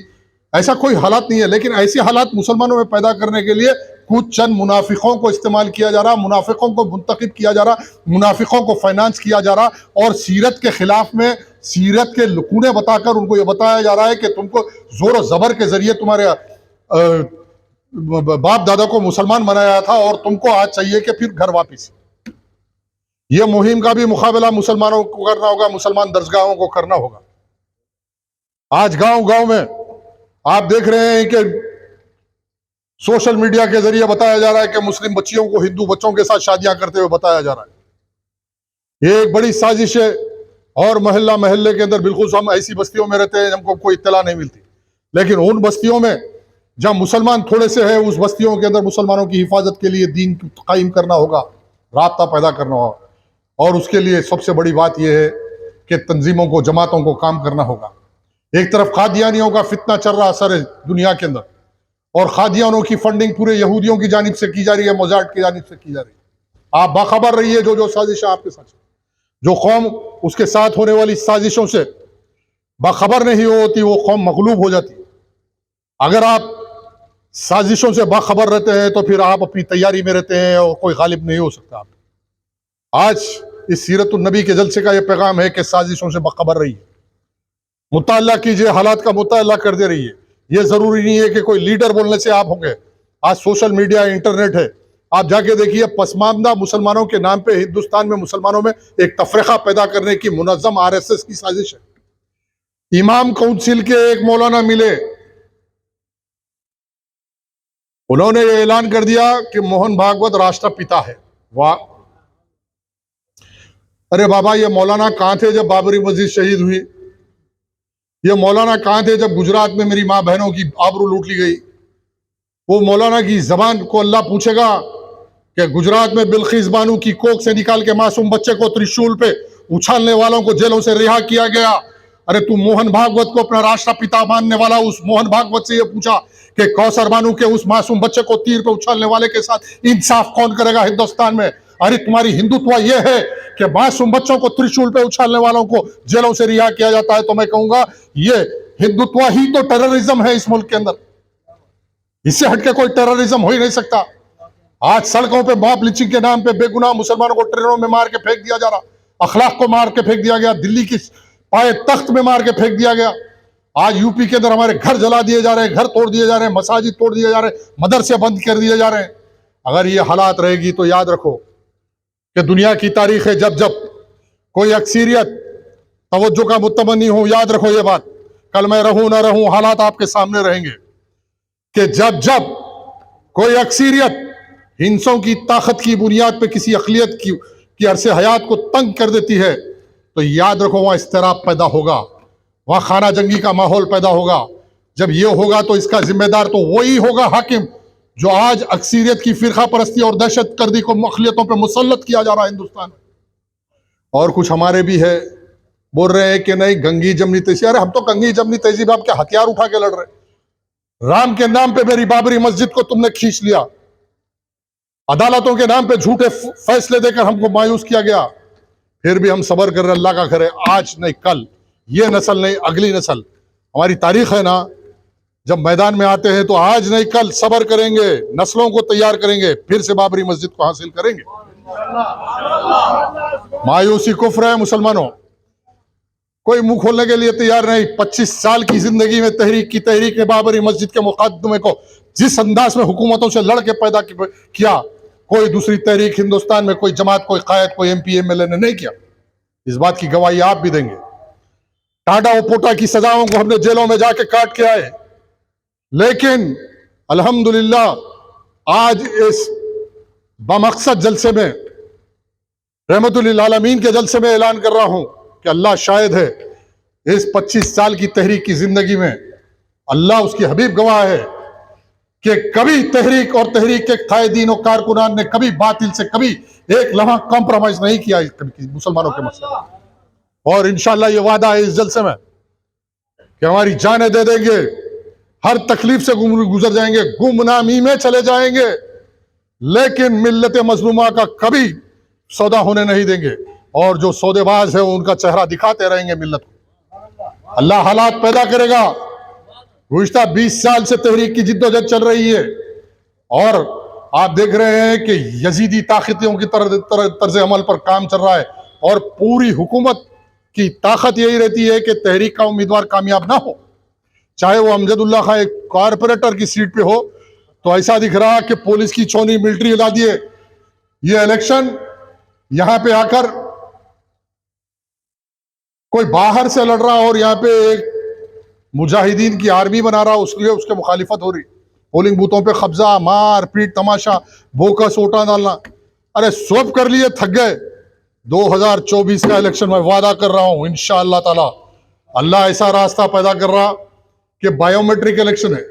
ऐसा कोई हालात नहीं है। लेकिन ऐसे हालात मुसलमानों में पैदा करने के लिए कुछ चंद मुनाफिकों को इस्तेमाल किया जा रहा, मुनाफिकों को मुंतखब किया जा रहा, मुनाफिकों को फाइनेंस किया जा रहा, और सीरत के खिलाफ में सीरत के लुकूने बताकर उनको ये बताया जा रहा है कि तुमको जोर और जबर के जरिए तुम्हारे बाप दादा को मुसलमान बनाया था और तुमको आज चाहिए कि फिर घर वापिस। ये मुहिम का भी मुकाबला मुसलमानों को करना होगा, मुसलमान दरसगाहों को करना होगा। आज गांव गांव में आप देख रहे हैं कि सोशल मीडिया के जरिए बताया जा रहा है कि मुस्लिम बच्चियों को हिंदू बच्चों के साथ शादियां करते हुए बताया जा रहा है। ये एक बड़ी साजिश है। और महल्ले के अंदर, बिल्कुल हम ऐसी बस्तियों में रहते हैं हमको कोई इत्तला नहीं मिलती, लेकिन उन बस्तियों में जहां मुसलमान थोड़े से है, उस बस्तियों के अंदर मुसलमानों की हिफाजत के लिए दीन कायम करना होगा, राब्ता पैदा करना होगा। और उसके लिए सबसे बड़ी बात यह है कि तंजीमों को, जमातों को काम करना होगा। एक तरफ खादियानियों का फितना चल रहा असर है दुनिया के अंदर, और खादियानों की फंडिंग पूरे यहूदियों की जानिब से की जा रही है, मोजार्ट की जानिब से की जा रही है। आप बाखबर रहिए जो साजिश आपके साथ, जो कौम उसके साथ होने वाली साजिशों से बाखबर नहीं होती, वो कौम मगलूब हो जाती। अगर आप साजिशों से बाखबर रहते हैं तो फिर आप अपनी तैयारी में रहते हैं और कोई गालिब नहीं हो सकता। आज इस सीरतुन नबी के जलसे का यह पैगाम है कि साजिशों से बखबर रही है, मुताला कीजिए, हालात का मुताला कर दे रही है। ये जरूरी नहीं है कि कोई लीडर बोलने से आप होंगे। आज सोशल मीडिया, इंटरनेट है, आप जाके देखिए, पसमानदा मुसलमानों के नाम पे हिंदुस्तान में मुसलमानों में एक तफरीका पैदा करने की मुनज़्ज़म आरएसएस की साजिश है। इमाम काउंसिल के एक मौलाना मिले, उन्होंने ये ऐलान कर दिया कि मोहन भागवत राष्ट्रपिता है। वाह! अरे बाबा, ये मौलाना कहां थे जब बाबरी मस्जिद शहीद हुई? ये मौलाना कहां थे जब गुजरात में मेरी मां बहनों की आबरू लूट ली गई? वो मौलाना की जबान को अल्लाह पूछेगा कि गुजरात में बिल्किस बानू की कोख से निकाल के मासूम बच्चे को त्रिशूल पे उछालने वालों को जेलों से रिहा किया गया। अरे तू मोहन भागवत को अपना राष्ट्रपिता मानने वाला उस मोहन भागवत से ये पूछा कि कौसर बानू के उस मासूम बच्चे को तीर पे उछालने वाले के साथ इंसाफ कौन करेगा हिंदुस्तान में? अरे तुम्हारी हिंदुत्व ये है कि मासूम बच्चों को त्रिशूल पे उछालने वालों को जेलों से रिहा किया जाता है, तो मैं कहूंगा ये हिंदुत्व ही तो टेररिज्म है इस मुल्क के अंदर। इससे हटके कोई टेररिज्म हो ही नहीं सकता। आज सड़कों पे मॉब लिंचिंग के नाम पे बेगुनाह मुसलमानों को ट्रेनों में मार के फेंक दिया जा रहा, अखलाक को मार के फेंक दिया गया, दिल्ली की पाए तख्त में मार के फेंक दिया गया। आज यूपी के अंदर हमारे घर जला दिए जा रहे हैं, घर तोड़ दिए जा रहे हैं, मसाजिद तोड़ दिए जा रहे हैं, मदरसे बंद कर दिए जा रहे हैं। अगर ये हालात रहेगी तो याद रखो कि दुनिया की तारीख है, जब जब कोई अक्सरियत तवज्जो का मुतमन्नी हो, याद रखो ये बात, कल मैं रहूं ना रहूं हालात आपके सामने रहेंगे कि जब जब कोई अक्सरियत हिंसों की ताकत की बुनियाद पर किसी अक़लियत की अरसे हयात को तंग कर देती है, तो याद रखो वहां इस्तिराब पैदा होगा, वहां खाना जंगी का माहौल पैदा होगा। जब ये होगा तो इसका जिम्मेदार तो वही होगा हाकिम जो आज अक्सरियत की फिरका परस्ती और दहशत गर्दी को अक़लियतों पर मुसल्लत किया जा रहा है हिंदुस्तान में। और कुछ हमारे भी है, बोल रहे हैं कि नहीं गंगी जमनी तहजीब। अरे हम तो गंगी जमनी तहजीब आपके हथियार उठा के लड़ रहे। राम के नाम पे मेरी बाबरी मस्जिद को तुमने खींच लिया, अदालतों के नाम पे झूठे फैसले देकर हमको मायूस किया गया, फिर भी हम सबर कर रहे। अल्लाह का करे आज नहीं कल ये नस्ल नहीं अगली नस्ल, हमारी तारीख है ना, जब मैदान में आते हैं तो आज नहीं कल सबर करेंगे, नस्लों को तैयार करेंगे, फिर से बाबरी मस्जिद को हासिल करेंगे। मायूसी कुफ्र है मुसलमानों, कोई मुंह खोलने के लिए तैयार नहीं। 25 साल की जिंदगी में तहरीक ने बाबरी मस्जिद के मुकदमे को जिस अंदाज में हुकूमतों से लड़ के पैदा किया, कोई दूसरी तहरीक हिंदुस्तान में, कोई जमात, कोई कायद, कोई एमपी एमएलए ने नहीं किया। इस बात की गवाही आप भी देंगे। टाडा और पोटा की सजाओं को हमने जेलों में जाके काट के आए, लेकिन अल्हम्दुलिल्लाह आज इस बामकसद जलसे में, रहमतुल लिल आलमीन के जलसे में ऐलान कर रहा हूं कि अल्लाह शाहिद है, इस 25 साल की तहरीक की जिंदगी में अल्लाह उसकी हबीब गवाह है कि कभी तहरीक और तहरीक के कायदीन और कारकुनान ने कभी बातिल से कभी एक लम्हा कॉम्प्रोमाइज नहीं किया मुसलमानों के मसले में। और इंशाअल्लाह ये वादा है इस जलसे में कि हमारी जानें दे देंगे, हर तकलीफ से गुजर जाएंगे, गुमनामी में चले जाएंगे, लेकिन मिल्लत मजलूमा का कभी सौदा होने नहीं देंगे। और जो सौदेबाज है वो उनका चेहरा दिखाते रहेंगे मिल्लत को। अल्लाह हालात पैदा करेगा। गुज़िश्ता 20 साल से तहरीक की जिद्दोजहद चल रही है और आप देख रहे हैं कि यजीदी ताकतियों की तर्ज अमल पर काम चल रहा है और पूरी हुकूमत की ताकत यही रहती है कि तहरीक का उम्मीदवार कामयाब ना हो, चाहे वो अमजदुल्ला खां एक कारपोरेटर की सीट पे हो तो ऐसा दिख रहा कि पुलिस की चौनी मिलिट्री ला दिए। ये इलेक्शन यहां पे आकर कोई बाहर से लड़ रहा और यहाँ पे एक मुजाहिदीन की आर्मी बना रहा, उसके लिए उसके मुखालिफत हो रही। पोलिंग बूथों पे कब्जा, मार पीट, तमाशा, बोकस, वोटा डालना, अरे सब कर लिए, थक गए। 2024 का इलेक्शन में वादा कर रहा हूं इंशाअल्लाह ताला अल्लाह ऐसा रास्ता पैदा कर रहा कि बायोमेट्रिक इलेक्शन है,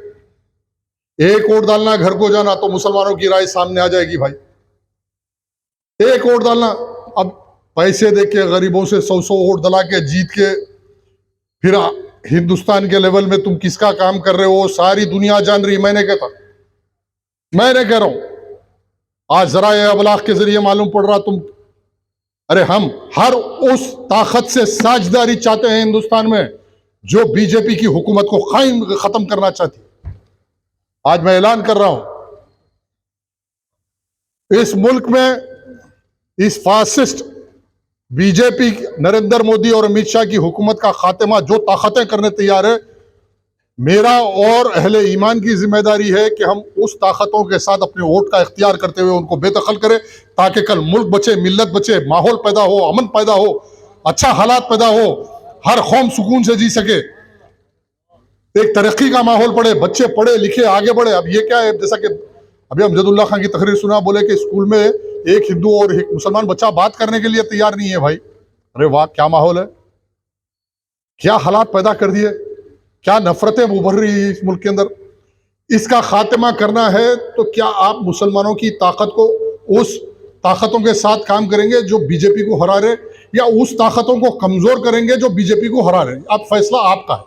एक वोट डालना घर को जाना, तो मुसलमानों की राय सामने आ जाएगी भाई, एक वोट डालना। अब पैसे दे के गरीबों से 100 वोट दिला के जीत के फिर हिंदुस्तान के लेवल में तुम किसका काम कर रहे हो सारी दुनिया जान रही। मैंने कह रहा हूं आज जरा ये अबलाग के जरिए मालूम पड़ रहा तुम, अरे हम हर उस ताकत से साझेदारी चाहते हैं हिंदुस्तान में जो बीजेपी की हुकूमत को खत्म करना चाहती। आज मैं ऐलान कर रहा हूं, इस मुल्क में इस फासिस्ट बीजेपी, नरेंद्र मोदी और अमित शाह की हुकूमत का खात्मा जो ताकतें करने तैयार है, मेरा और अहले ईमान की जिम्मेदारी है कि हम उस ताकतों के साथ अपने वोट का इख्तियार करते हुए उनको बेदखल करें, ताकि कल मुल्क बचे, मिल्लत बचे, माहौल पैदा हो, अमन पैदा हो, अच्छा हालात पैदा हो, हर कौम सुकून से जी सके, एक तरक्की का माहौल पड़े, बच्चे पढ़े लिखे आगे बढ़े। अब ये क्या है, जैसा कि अभी अमजदुल्ला खान की तकरीर सुना, बोले कि स्कूल में एक हिंदू और एक मुसलमान बच्चा बात करने के लिए तैयार नहीं है। भाई अरे वाह, क्या माहौल है, क्या हालात पैदा कर दिए, क्या नफरतें उभर रही है इस मुल्क के अंदर। इसका खात्मा करना है तो क्या आप मुसलमानों की ताकत को, उस ताकतों के साथ काम करेंगे जो बीजेपी को हरा रहे, या उस ताकतों को कमजोर करेंगे जो बीजेपी को हरा रहे? अब फैसला आपका है,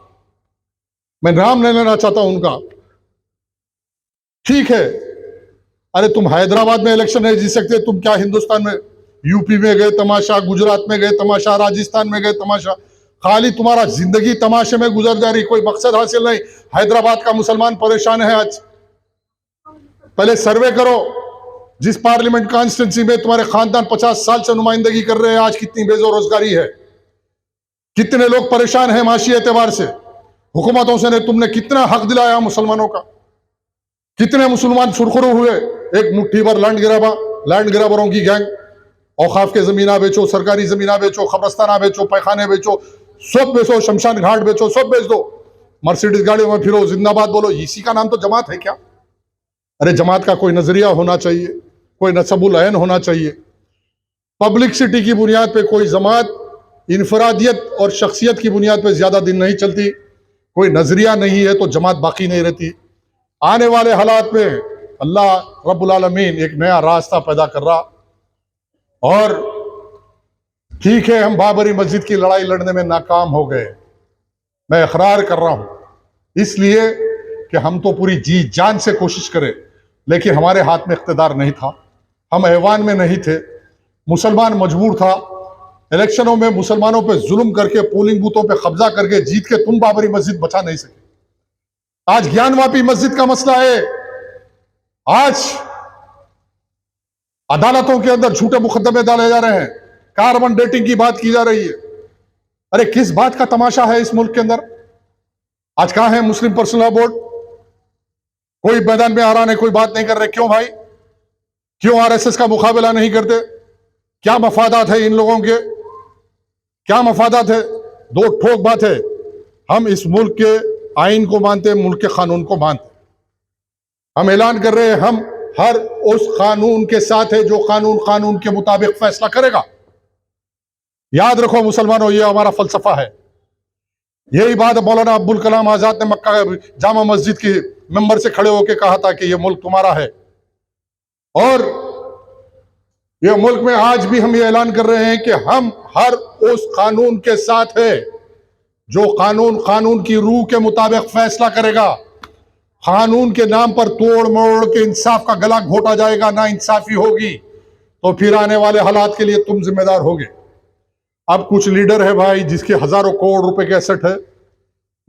मैं नाम नहीं लेना चाहता उनका। ठीक है, अरे तुम हैदराबाद में इलेक्शन नहीं जीत सकते, तुम क्या हिंदुस्तान में, यूपी में गए तमाशा, गुजरात में गए तमाशा, राजस्थान में गए तमाशा, खाली तुम्हारा जिंदगी तमाशे में गुजर जा रही, कोई मकसद हासिल नहीं। हैदराबाद का मुसलमान परेशान है आज। पहले सर्वे करो, जिस पार्लियामेंट कॉन्स्टिट्यूंसी में तुम्हारे खानदान 50 साल से नुमाइंदगी कर रहे हैं, आज कितनी बेरोजगारी है, कितने लोग परेशान हैं माशी एतबार से। हुकूमतों से ने तुमने कितना हक दिलाया मुसलमानों का, कितने मुसलमान सुरखरू हुए। एक मुट्ठी भर लैंड ग्रैबरों की गैंग, औकाफ के जमीना बेचो, सरकारी जमीना बेचो, खबरस्ताना बेचो, पैखाने बेचो, सब बेचो, शमशान घाट बेचो, सब बेच दो, मर्सिडीज गाड़ियों में फिरो, जिंदाबाद बोलो। इसी का नाम तो जमात है क्या? अरे जमात का कोई नजरिया होना चाहिए, कोई नसबुल ऐन होना चाहिए। पब्लिसिटी की बुनियाद पे कोई जमात इनफरादियत और शख्सियत की बुनियाद पे ज्यादा दिन नहीं चलती। कोई नजरिया नहीं है तो जमात बाकी नहीं रहती। आने वाले हालात में अल्लाह रब्बुल आलमीन एक नया रास्ता पैदा कर रहा। और ठीक है, हम बाबरी मस्जिद की लड़ाई लड़ने में नाकाम हो गए, मैं इकरार कर रहा हूं, इसलिए कि हम तो पूरी जी जान से कोशिश करें, लेकिन हमारे हाथ में इख्तिदार नहीं था, हम ऐवान में नहीं थे, मुसलमान मजबूर था। इलेक्शनों में मुसलमानों पे जुल्म करके, पोलिंग बूथों पे कब्जा करके जीत के तुम बाबरी मस्जिद बचा नहीं सके। आज ज्ञानवापी मस्जिद का मसला है, आज अदालतों के अंदर झूठे मुकदमे डाले जा रहे हैं, कार्बन डेटिंग की बात की जा रही है। अरे किस बात का तमाशा है इस मुल्क के अंदर? आज कहां है मुस्लिम पर्सनल लॉ बोर्ड? कोई मैदान में आ रहा नहीं, कोई बात नहीं कर रहे। क्यों भाई? क्यों आरएसएस का मुकाबला नहीं करते? क्या मफादात है इन लोगों के? क्या मफादात है? दो ठोक बात है, हम इस मुल्क के आइन को मानते, मुल्क के कानून को मानते। हम ऐलान कर रहे हैं, हम हर उस कानून के साथ है जो कानून के मुताबिक फैसला करेगा। याद रखो मुसलमानों, ये हमारा फलसफा है। यही बात मौलाना अब्दुल कलाम आजाद ने मक्का जामा मस्जिद की मेंबर से खड़े होकर कहा था कि यह मुल्क तुम्हारा है। और यह मुल्क में आज भी हम ये ऐलान कर रहे हैं कि हम हर उस कानून के साथ है जो कानून की रूह के मुताबिक फैसला करेगा। कानून के नाम पर तोड़ मोड़ के इंसाफ का गला घोटा जाएगा, ना इंसाफी होगी, तो फिर आने वाले हालात के लिए तुम जिम्मेदार होगे। अब कुछ लीडर है भाई जिसके हजारों करोड़ रुपए के एसेट है।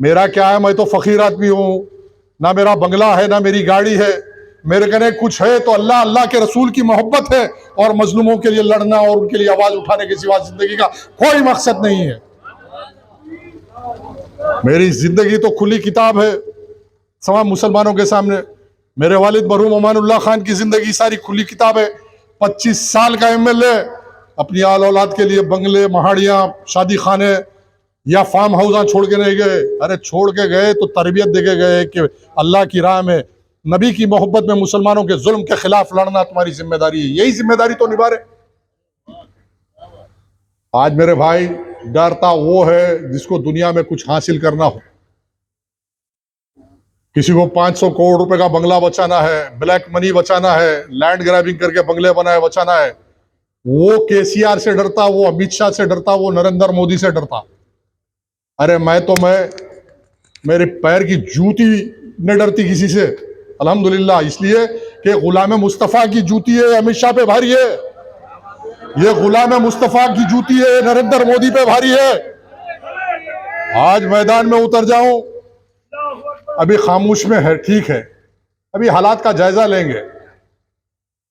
मेरा क्या है, मैं तो फकीर आदमी हूं, ना मेरा बंगला है, ना मेरी गाड़ी है। मेरे कहने कुछ है तो अल्लाह, अल्लाह के रसूल की मोहब्बत है, और मजलूमों के लिए लड़ना और उनके लिए आवाज उठाने के सिवा जिंदगी का कोई मकसद नहीं है। मेरी जिंदगी तो खुली किताब है तमाम मुसलमानों के सामने। मेरे वालिद मरहूम अमानुल्लाह खान की जिंदगी सारी खुली किताब है। 25 साल का एमएलए, अपनी आल औलाद के लिए बंगले, महाड़ियां, शादी खाने या फार्म हाउस छोड़ के नहीं गए। अरे छोड़ के गए तो तरबियत देके गए कि अल्लाह की राह में, नबी की मोहब्बत में मुसलमानों के जुल्म के खिलाफ लड़ना तुम्हारी जिम्मेदारी है। यही जिम्मेदारी तो निभा रहे। आज मेरे भाई, डरता वो है जिसको दुनिया में कुछ हासिल करना हो। किसी को 500 करोड़ रुपए का बंगला बचाना है, ब्लैक मनी बचाना है, लैंड ग्रैबिंग करके बंगले बनाए बचाना है। वो केसीआर से डरता, वो अमित शाह से डरता, वो नरेंद्र मोदी से डरता। अरे मैं मेरे पैर की जूती न डरती किसी से, अल्हम्दुलिल्लाह, इसलिए कि गुलाम मुस्तफ़ा की जूती है अमित शाह पे भारी है, ये गुलाम मुस्तफ़ा की जूती है नरेंद्र मोदी पे भारी है। आज मैदान में उतर जाऊं, अभी खामोश में है, ठीक है, अभी हालात का जायजा लेंगे।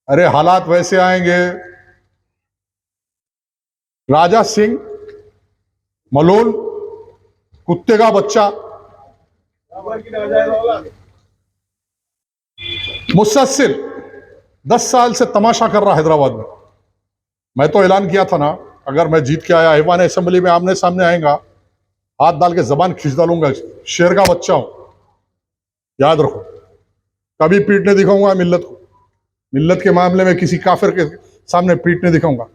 अरे हालात वैसे आएंगे राजा सिंह, मलोल, कुत्ते का बच्चा, मुसलसिल 10 साल से तमाशा कर रहा हैदराबाद में। मैं तो ऐलान किया था ना, अगर मैं जीत के आया ऐवान असेंबली में आमने सामने आएगा, हाथ डाल के जबान खींच डालूंगा। शेर का बच्चा हूं, याद रखो। कभी पीटने दिखाऊंगा मिल्लत को। मिल्लत के मामले में किसी काफिर के सामने पीटने दिखाऊंगा।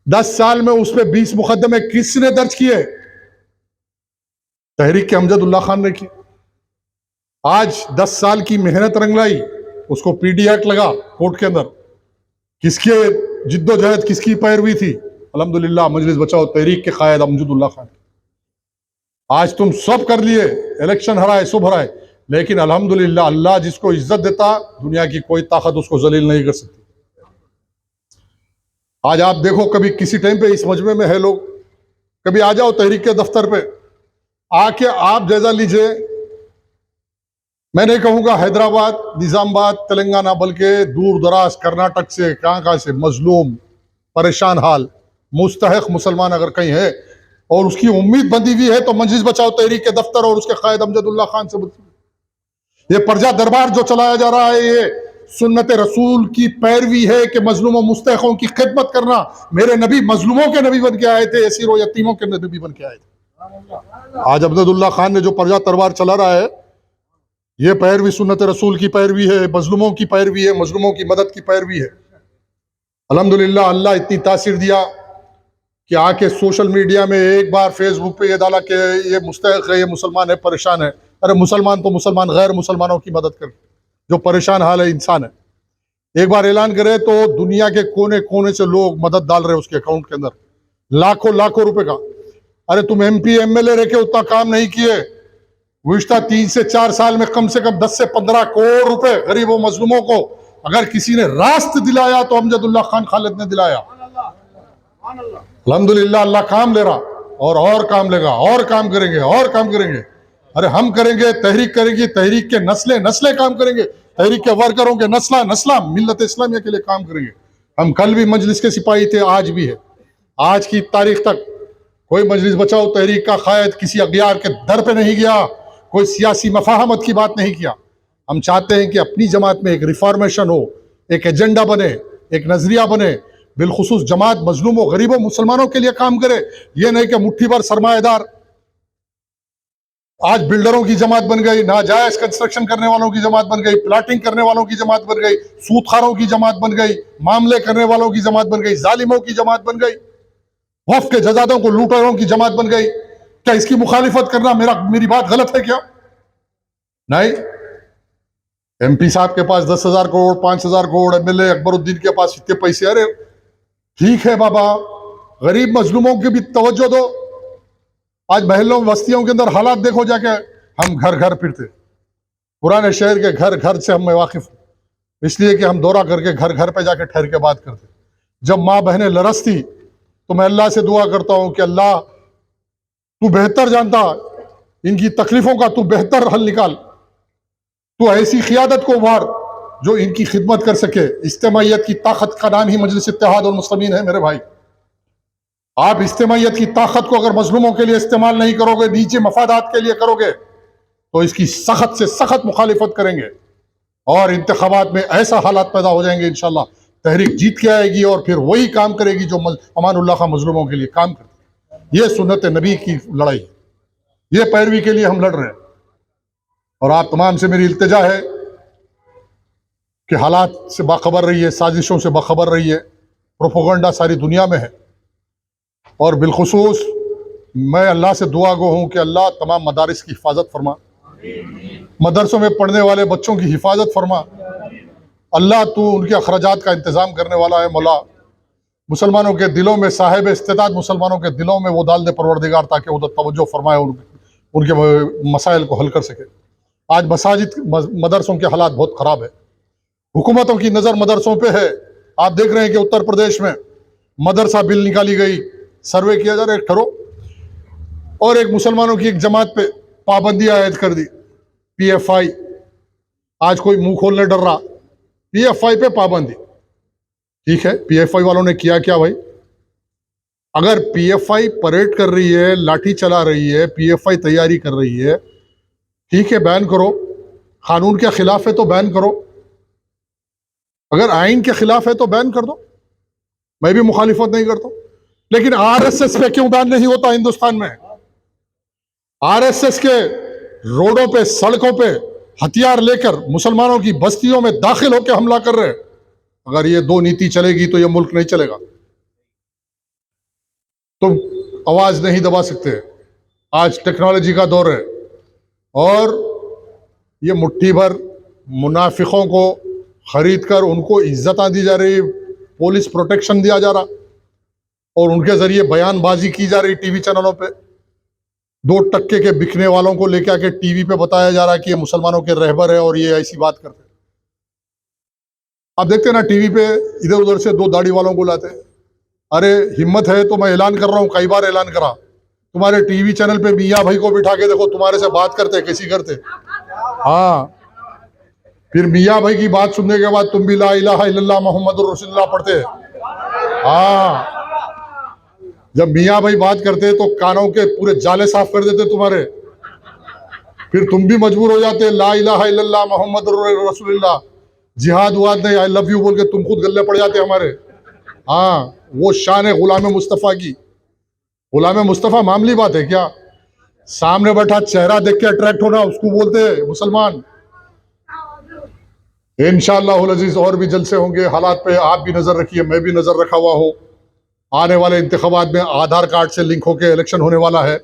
10 साल में उस पर 20 मुकदमे किसने दर्ज किए? तहरीक के अमजदुल्ला खान ने की। आज 10 साल की मेहनत रंग लाई, उसको पीडी एक्ट लगा कोर्ट के अंदर। किसके जिद्दोजहद, किसकी पैरवी थी? अल्हम्दुलिल्लाह मजलिस बचाओ तहरीक के कायद अमजदुल्ला खान। आज तुम सब कर लिए, इलेक्शन हराए, सब हराए, लेकिन अल्हम्दुलिल्लाह अल्लाह जिसको इज्जत देता, दुनिया की कोई ताकत उसको जलील नहीं कर सकती। आज आप देखो, कभी किसी टाइम पे इस मजमे में है लोग, कभी आ जाओ तहरीक के दफ्तर पे, आके आप जायजा लीजिए। मैं नहीं कहूंगा हैदराबाद, निजामाबाद, तेलंगाना, बल्कि दूर दराज कर्नाटक से, कहां से मजलूम, परेशान हाल, मुस्तहक मुसलमान अगर कहीं है और उसकी उम्मीद बंधी हुई है, तो मजलिस बचाओ तहरीक के दफ्तर और उसके कायद अमजदुल्ला खान से। ये प्रजा दरबार जो चलाया जा रहा है, ये सुन्नत रसूल की पैरवी है कि मजलूमों मुस्तहकों की खिदमत करना। मेरे नबी मजलूमों के नबी बन के आए थे, एसीरों यतीमों के नबी बन के आए थे। आज अमजदुल्ला खान ने जो प्रजा दरबार चला रहा है, ये पैरवी सुन्नत रसूल की पैरवी है, मजलूमों की पैरवी है, मजलूमों की मदद की पैरवी है। अल्हम्दुलिल्लाह अल्लाह इतनी तासीर दिया कि आके सोशल मीडिया में एक बार फेसबुक पे ये डाला कि ये मुस्तहक है, ये मुसलमान है, परेशान है। अरे मुसलमान तो मुसलमान, गैर मुसलमानों की मदद कर, जो परेशान हाल है इंसान है। एक बार ऐलान करे तो दुनिया के कोने कोने से लोग मदद डाल रहे हैं उसके अकाउंट के अंदर, लाखों लाखों रुपए का। अरे तुम MP MLA रह के उतना काम नहीं किए। गुज़िश्ता 3 से 4 साल में कम से कम 10 से 15 करोड़ रुपए गरीबों मजलूमों को अगर किसी ने रास्त दिलाया तो अमजदुल्ला खान खालिद ने दिलाया। अल्हम्दुलिल्लाह अल्लाह काम ले रहा, और काम लेगा, और काम करेंगे, और काम करेंगे। अरे हम करेंगे, तहरीक करेगी, तहरीक के नस्लें नस्लें काम करेंगे, तहरीक के वर्करों के नस्ला नस्ला मिल्लत इस्लामिया के लिए काम करेंगे। हम कल भी मजलिस के सिपाही थे, आज भी है। आज की तारीख तक कोई मजलिस बचाओ तहरीक का कायद किसी अगयार के दर पे नहीं गया, कोई सियासी मफाहमत की बात नहीं किया। हम चाहते हैं कि अपनी जमात में एक रिफॉर्मेशन हो, एक एजेंडा बने, एक नजरिया बने, बिलखुसूस जमात मजलूमों गरीबों मुसलमानों के लिए काम करे। ये नहीं कि मुट्ठी भर सरमाएदार। आज बिल्डरों की जमात बन गई, नाजायज कंस्ट्रक्शन करने वालों की जमात बन गई, प्लाटिंग करने वालों की जमात बन गई, सूदखारों की जमात बन गई, मामले करने वालों की जमात बन गई, जालिमों की जमात बन गई, वफ के जजादों को लूटरों की जमात बन गई। क्या इसकी मुखालिफत करना मेरी बात गलत है क्या? नहीं। MP साहब के पास 10,000 करोड़, 5,000 करोड़, MLA अकबरुद्दीन के पास इतने पैसे। अरे ठीक है बाबा, गरीब मजलूमों की भी तवज्जो दो। आज महलों बस्तियों के अंदर हालात देखो जाके। हम घर घर फिरते, पुराने शहर के घर घर से हम वाकिफ, इसलिए कि हम दौरा करके घर घर पे जाके ठहर के बात करते। जब माँ बहनें लरसती तो मैं अल्लाह से दुआ करता हूं कि अल्लाह तू बेहतर जानता, इनकी तकलीफों का तू बेहतर हल निकाल, तू ऐसी क़ियादत को उभार जो इनकी खिदमत कर सके। इज्तिमाइयत की ताकत का नाम ही मजलिस इत्तेहाद और मुस्लिमीन है मेरे भाई। आप इज्तिमाइयत की ताकत को अगर मजलूमों के लिए इस्तेमाल नहीं करोगे, नीचे मफादात के लिए करोगे, तो इसकी सख्त से सख्त मुखालिफत करेंगे और इंतखाबात में ऐसा हालात पैदा हो जाएंगे। इंशाल्लाह तहरीक जीत के आएगी और फिर वही काम करेगी जो अमानुल्लाह खां मजलूमों के लिए काम करती है। ये सुन्नत नबी की लड़ाई है, ये पैरवी के लिए हम लड़ रहे हैं। और आप तमाम से मेरी इल्तिजा है कि हालात से बाखबर रहिए, साजिशों से बाखबर रहिए। प्रोपोगंडा सारी दुनिया में है और बिलखुसूस मैं अल्लाह से दुआ गो हूँ कि अल्लाह तमाम मदारिस की हिफाजत फरमा, मदरसों में पढ़ने वाले बच्चों की हिफाजत फरमा। अल्लाह तू उनके अखराजात का इंतज़ाम करने वाला है। मौला मुसलमानों के दिलों में, साहिब इस्तिताद मुसलमानों के दिलों में वो डाल दे परवरदिगार, ताकि उधर तवज्जो फरमाए, उनके मसाइल को हल कर सके। आज मसाजिद मदरसों के हालात बहुत ख़राब है, हुकूमतों की नज़र मदरसों पे है। आप देख रहे हैं कि उत्तर प्रदेश में मदरसा बिल निकाली गई, सर्वे किया जा रहा है, ठहरो, और एक मुसलमानों की एक जमात पे पाबंदी आयद कर दी, PFI। आज कोई मुंह खोलने डर रहा, PFI पे पाबंदी। ठीक है, PFI वालों ने किया क्या भाई? अगर पीएफआई परेड कर रही है, लाठी चला रही है, पीएफआई तैयारी कर रही है, ठीक है, बैन करो। कानून के खिलाफ है तो बैन करो, अगर आइन के खिलाफ है तो बैन कर दो, मैं भी मुखालिफत नहीं करता। लेकिन आरएसएस पे क्यों बैन नहीं होता हिंदुस्तान में? आरएसएस के रोडों पे, सड़कों पे हथियार लेकर मुसलमानों की बस्तियों में दाखिल होकर हमला कर रहे हैं। अगर ये दो नीति चलेगी तो ये मुल्क नहीं चलेगा। तुम आवाज नहीं दबा सकते। आज टेक्नोलॉजी का दौर है और ये मुट्ठी भर मुनाफिकों को खरीद कर उनको इज्जत दी जा रही, पुलिस प्रोटेक्शन दिया जा रहा और उनके जरिए बयानबाजी की जा रही टीवी चैनलों पे। 2 टक्के के बिकने वालों को लेकर आके टीवी पे बताया जा रहा है कि ये मुसलमानों के रहबर है और ये ऐसी बात करते हैं। आप देखते हैं ना टीवी पे इधर उधर से 2 दाढ़ी वालों को लाते हैं। अरे हिम्मत है तो मैं ऐलान कर रहा हूँ, कई बार ऐलान करा, तुम्हारे टीवी चैनल पे मियाँ भाई को बिठा के देखो, तुम्हारे से बात करते कैसी करते। हाँ, फिर मियाँ भाई की बात सुनने के बाद तुम भी ला इलाहा इल्लल्लाह मुहम्मदुर रसूलुल्लाह पढ़ते। हाँ, जब मियाँ भाई बात करते तो कानों के पूरे जाले साफ कर देते तुम्हारे, फिर तुम भी मजबूर हो जाते ला इलाहा इल्लल्लाह मुहम्मदुर रसूलुल्लाह, जिहाद उहाद नहीं, आई लव यू बोल के तुम खुद गले पड़ जाते हमारे। हाँ, वो शान है गुलाम मुस्तफ़ा की। गुलाम मुस्तफ़ा मामूली बात है क्या? सामने बैठा चेहरा देख के अट्रैक्ट होना, उसको बोलते हैं मुसलमान। इंशाअल्लाह अज़ीज़ और भी जलसे होंगे। हालात पे आप भी नजर रखिए, मैं भी नजर रखा हुआ हो। आने वाले इंतखाबात में आधार कार्ड से लिंक होकर इलेक्शन होने वाला है।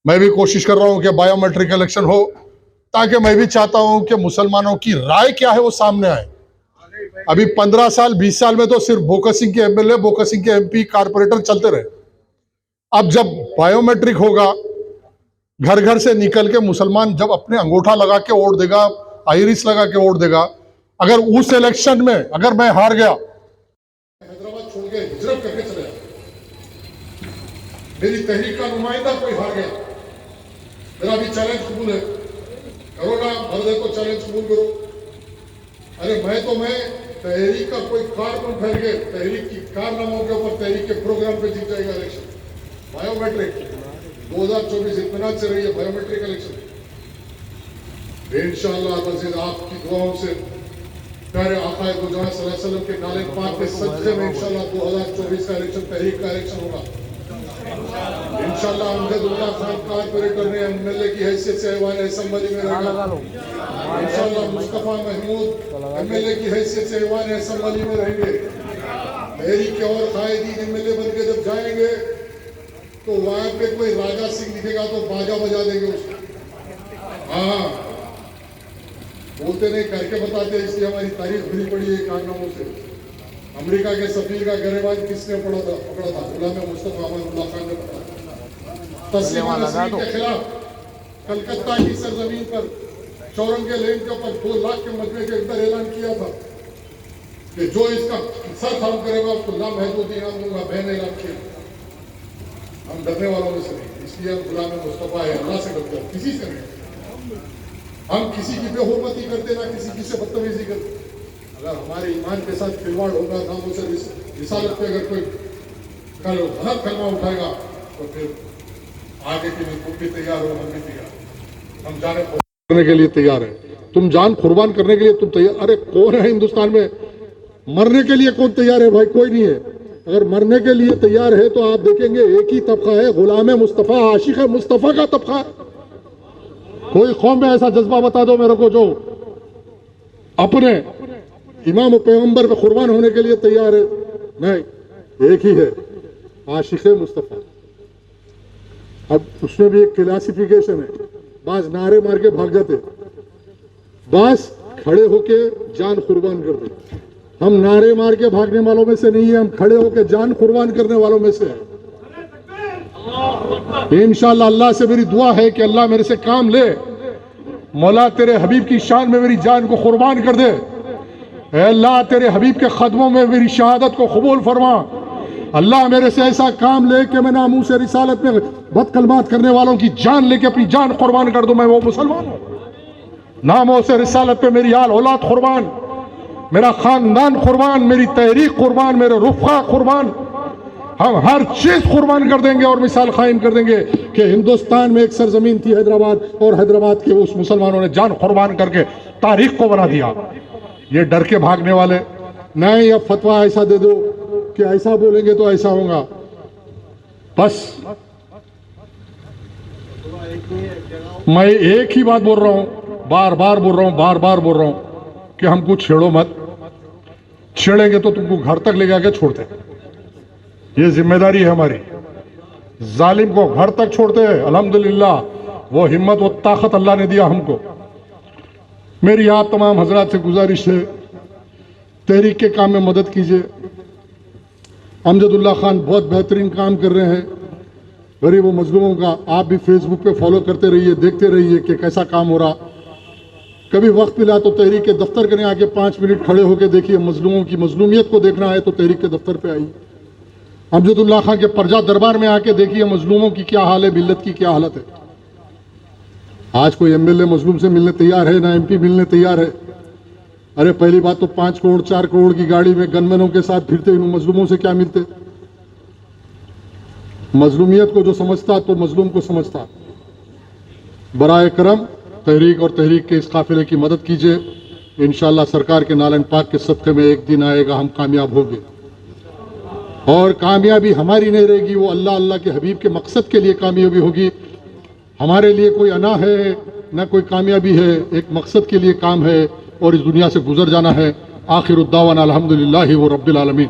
मैं भी कोशिश कर रहा हूं कि बायोमेट्रिक इलेक्शन हो, ताकि मैं भी चाहता हूं कि मुसलमानों की राय क्या है वो सामने आए। अभी 15 साल 20 साल में तो सिर्फ बोका सिंह के एमएलए, बोका सिंह के एमपी, कारपोरेटर चलते रहे। अब जब बायोमेट्रिक होगा, घर घर से निकल के मुसलमान जब अपने अंगूठा लगा के वोट देगा, आइरिस लगा के वोट देगा, अगर उस इलेक्शन में अगर मैं हार गया, हैदराबाद छोड़ के हिजरत करके चले जाए, मेरी तहरीक का नुमाइंदा कोई हार गया, मेरा भी चैलेंज कबूल है, करो ना, मर्द को चैलेंज कबूल करो। अरे मैं तहरीक का कोई कारकुन ठहर के तहरीक की कारनामों के ऊपर, तहरीक के प्रोग्राम पे जीत जाएगा इलेक्शन। बायोमेट्रिक 2024 इत्मीनान से रही है बायोमेट्रिक इलेक्शन। इंशाअल्लाह अज़ीज़ आपकी दुआओं से, प्यारे आका दो जहां सल्लल्लाहु अलैहि वसल्लम के नाले पाक के सदक़े में इंशाअल्लाह 2024 का इलेक्शन तहरीक का इलेक्शन होगा। इंशाअल्लाह अमजदुल्लाह खान कारपोरेटर ने एमएलए की हैसियत से ऐवान असेंबली में रहेगा। इंशाअल्लाह मुस्तफ़ा महमूद एमएलए की हैसियत से ऐवान असेंबली में रहेंगे। तहरीक के और कायदीन एमएलए बन के जब जाएंगे तो वहां पे कोई राजा सिंह दिखेगा तो बाजा बजा देंगे उसको। हाँ, बोलते नहीं करके बताते, इसलिए हमारी तारीफ भरी पड़ी है कारनामों से। अमेरिका के सफीर का गरेबान किसने पकड़ा था? गुलाम मुस्तफ़ा अमानुल्लाह खान ने पकड़ा। तस्लीमा नसरीन के खिलाफ कलकत्ता की सरजमीन पर चौरंगे लेन के ऊपर 2 लाख के मजमे के अंदर ऐलान किया था कि जो इसका सर थाम करेगा उसको लामहदूद इनाम दूंगा। मैंने ऐलान किया। हम डरने वालों में से नहीं, इसलिए हम गुलाम मुस्तफ़ा है, अल्लाह से डरते हैं, किसी से नहीं। हम किसी की बेहुरमती करते ना किसी से बदतमीजी करते। अगर हमारे ईमान के साथ खिलवाड़ होगा, नामों से रिसालत पे अगर कोई कल गलत कलमा उठाएगा तो फिर आगे के लिए तुम भी तैयार हो, हम भी तैयार। हम जाने करने के लिए तैयार है, तुम जान कुर्बान करने के लिए तुम तैयार। अरे कौन है हिंदुस्तान में मरने के लिए कौन तैयार है? भाई कोई नहीं है। अगर मरने के लिए तैयार है तो आप देखेंगे एक ही तबका है, गुलाम मुस्तफ़ा, आशिक मुस्तफ़ा का तबका। कोई कौम में ऐसा जज्बा बता दो मेरे को जो अपने इमाम पैगंबर पे कुर्बान होने के लिए तैयार है। नहीं, एक ही है, आशिक मुस्तफ़ा। अब उसमें भी एक क्लासिफिकेशन है, बाज नारे मार के भाग जाते, बाज खड़े होके जान कुर्बान कर दे। हम नारे मार के भागने वालों में से नहीं है, हम खड़े होके जान कुर्बान करने वालों में से है। इंशाअल्लाह अल्लाह से मेरी दुआ है कि अल्लाह मेरे से काम ले, मौला तेरे हबीब की शान में मेरी जान को कुर्बान कर दे। ऐ अल्लाह तेरे हबीब के कदमों में मेरी शहादत को कबूल फरमा। अल्लाह मेरे से ऐसा काम ले कि मैं नामूस रिसालत में बदकलमात करने वालों की जान लेके अपनी जान कुर्बान कर दूं। मैं वो मुसलमान हूं। नामूस रिसालत पे मेरी आल औलाद कुर्बान, मेरा खानदान कुर्बान, मेरी तहरीक कुर्बान, मेरे रुफ़ा कुर्बान, हम हर चीज कुर्बान कर देंगे और मिसाल कायम कर देंगे कि हिंदुस्तान में एक सरजमीन थी हैदराबाद, और हैदराबाद के उस मुसलमानों ने जान कुर्बान करके तारीख को बना दिया। ये डर के भागने वाले नहीं, अब फतवा ऐसा दे दो कि ऐसा बोलेंगे तो ऐसा होगा। बस मैं एक ही बात बोल रहा हूं, बार बार बोल रहा हूं, बार बार बोल रहा हूं कि हमको छेड़ो मत, छेड़ेंगे तो तुमको घर तक ले जाके छोड़ते। ये जिम्मेदारी है हमारी। जालिम को घर तक छोड़ते हैं, अल्हम्दुलिल्लाह वो हिम्मत वो ताकत अल्लाह ने दिया हमको। मेरी आप तमाम हजरात से गुजारिश है, तहरीक के काम में मदद कीजिए। अमजदुल्ला खान बहुत बेहतरीन काम कर रहे हैं गरीब व मजलूमों का। आप भी फेसबुक पे फॉलो करते रहिए, देखते रहिए कि कैसा काम हो रहा। कभी वक्त मिला तो तहरीक के दफ्तर करने आके 5 मिनट खड़े होकर देखिए। मजलूमों की मजलूमियत को देखना है तो तहरीक के दफ्तर पे आइए। अमजदुल्ला खान के प्रजा दरबार में आके देखिए मजलूमों की क्या हाल है, मिल्लत की क्या हालत है। आज कोई एमएलए मजलूम से मिलने तैयार है, ना एमपी मिलने तैयार है। अरे पहली बात तो 5 करोड़ 4 करोड़ की गाड़ी में गनमैनों के साथ फिरते इन मजलूमों से क्या मिलते। मजलूमियत को जो समझता तो मजलूम को समझता। बराए करम तहरीक और तहरीक के इस काफिले की मदद कीजिए। इंशाअल्लाह सरकार के नालन पाक के सदक़े में एक दिन आएगा, हम कामयाब होंगे। और कामयाबी हमारी नहीं रहेगी, वो अल्लाह अल्लाह के हबीब के मकसद के लिए कामयाबी होगी। हमारे लिए कोई अना है न कोई कामयाबी है, एक मकसद के लिए काम है और इस दुनिया से गुजर जाना है। आखिर उद्दावाना अल्हम्दुलिल्लाहि व रब्बिल आलमीन।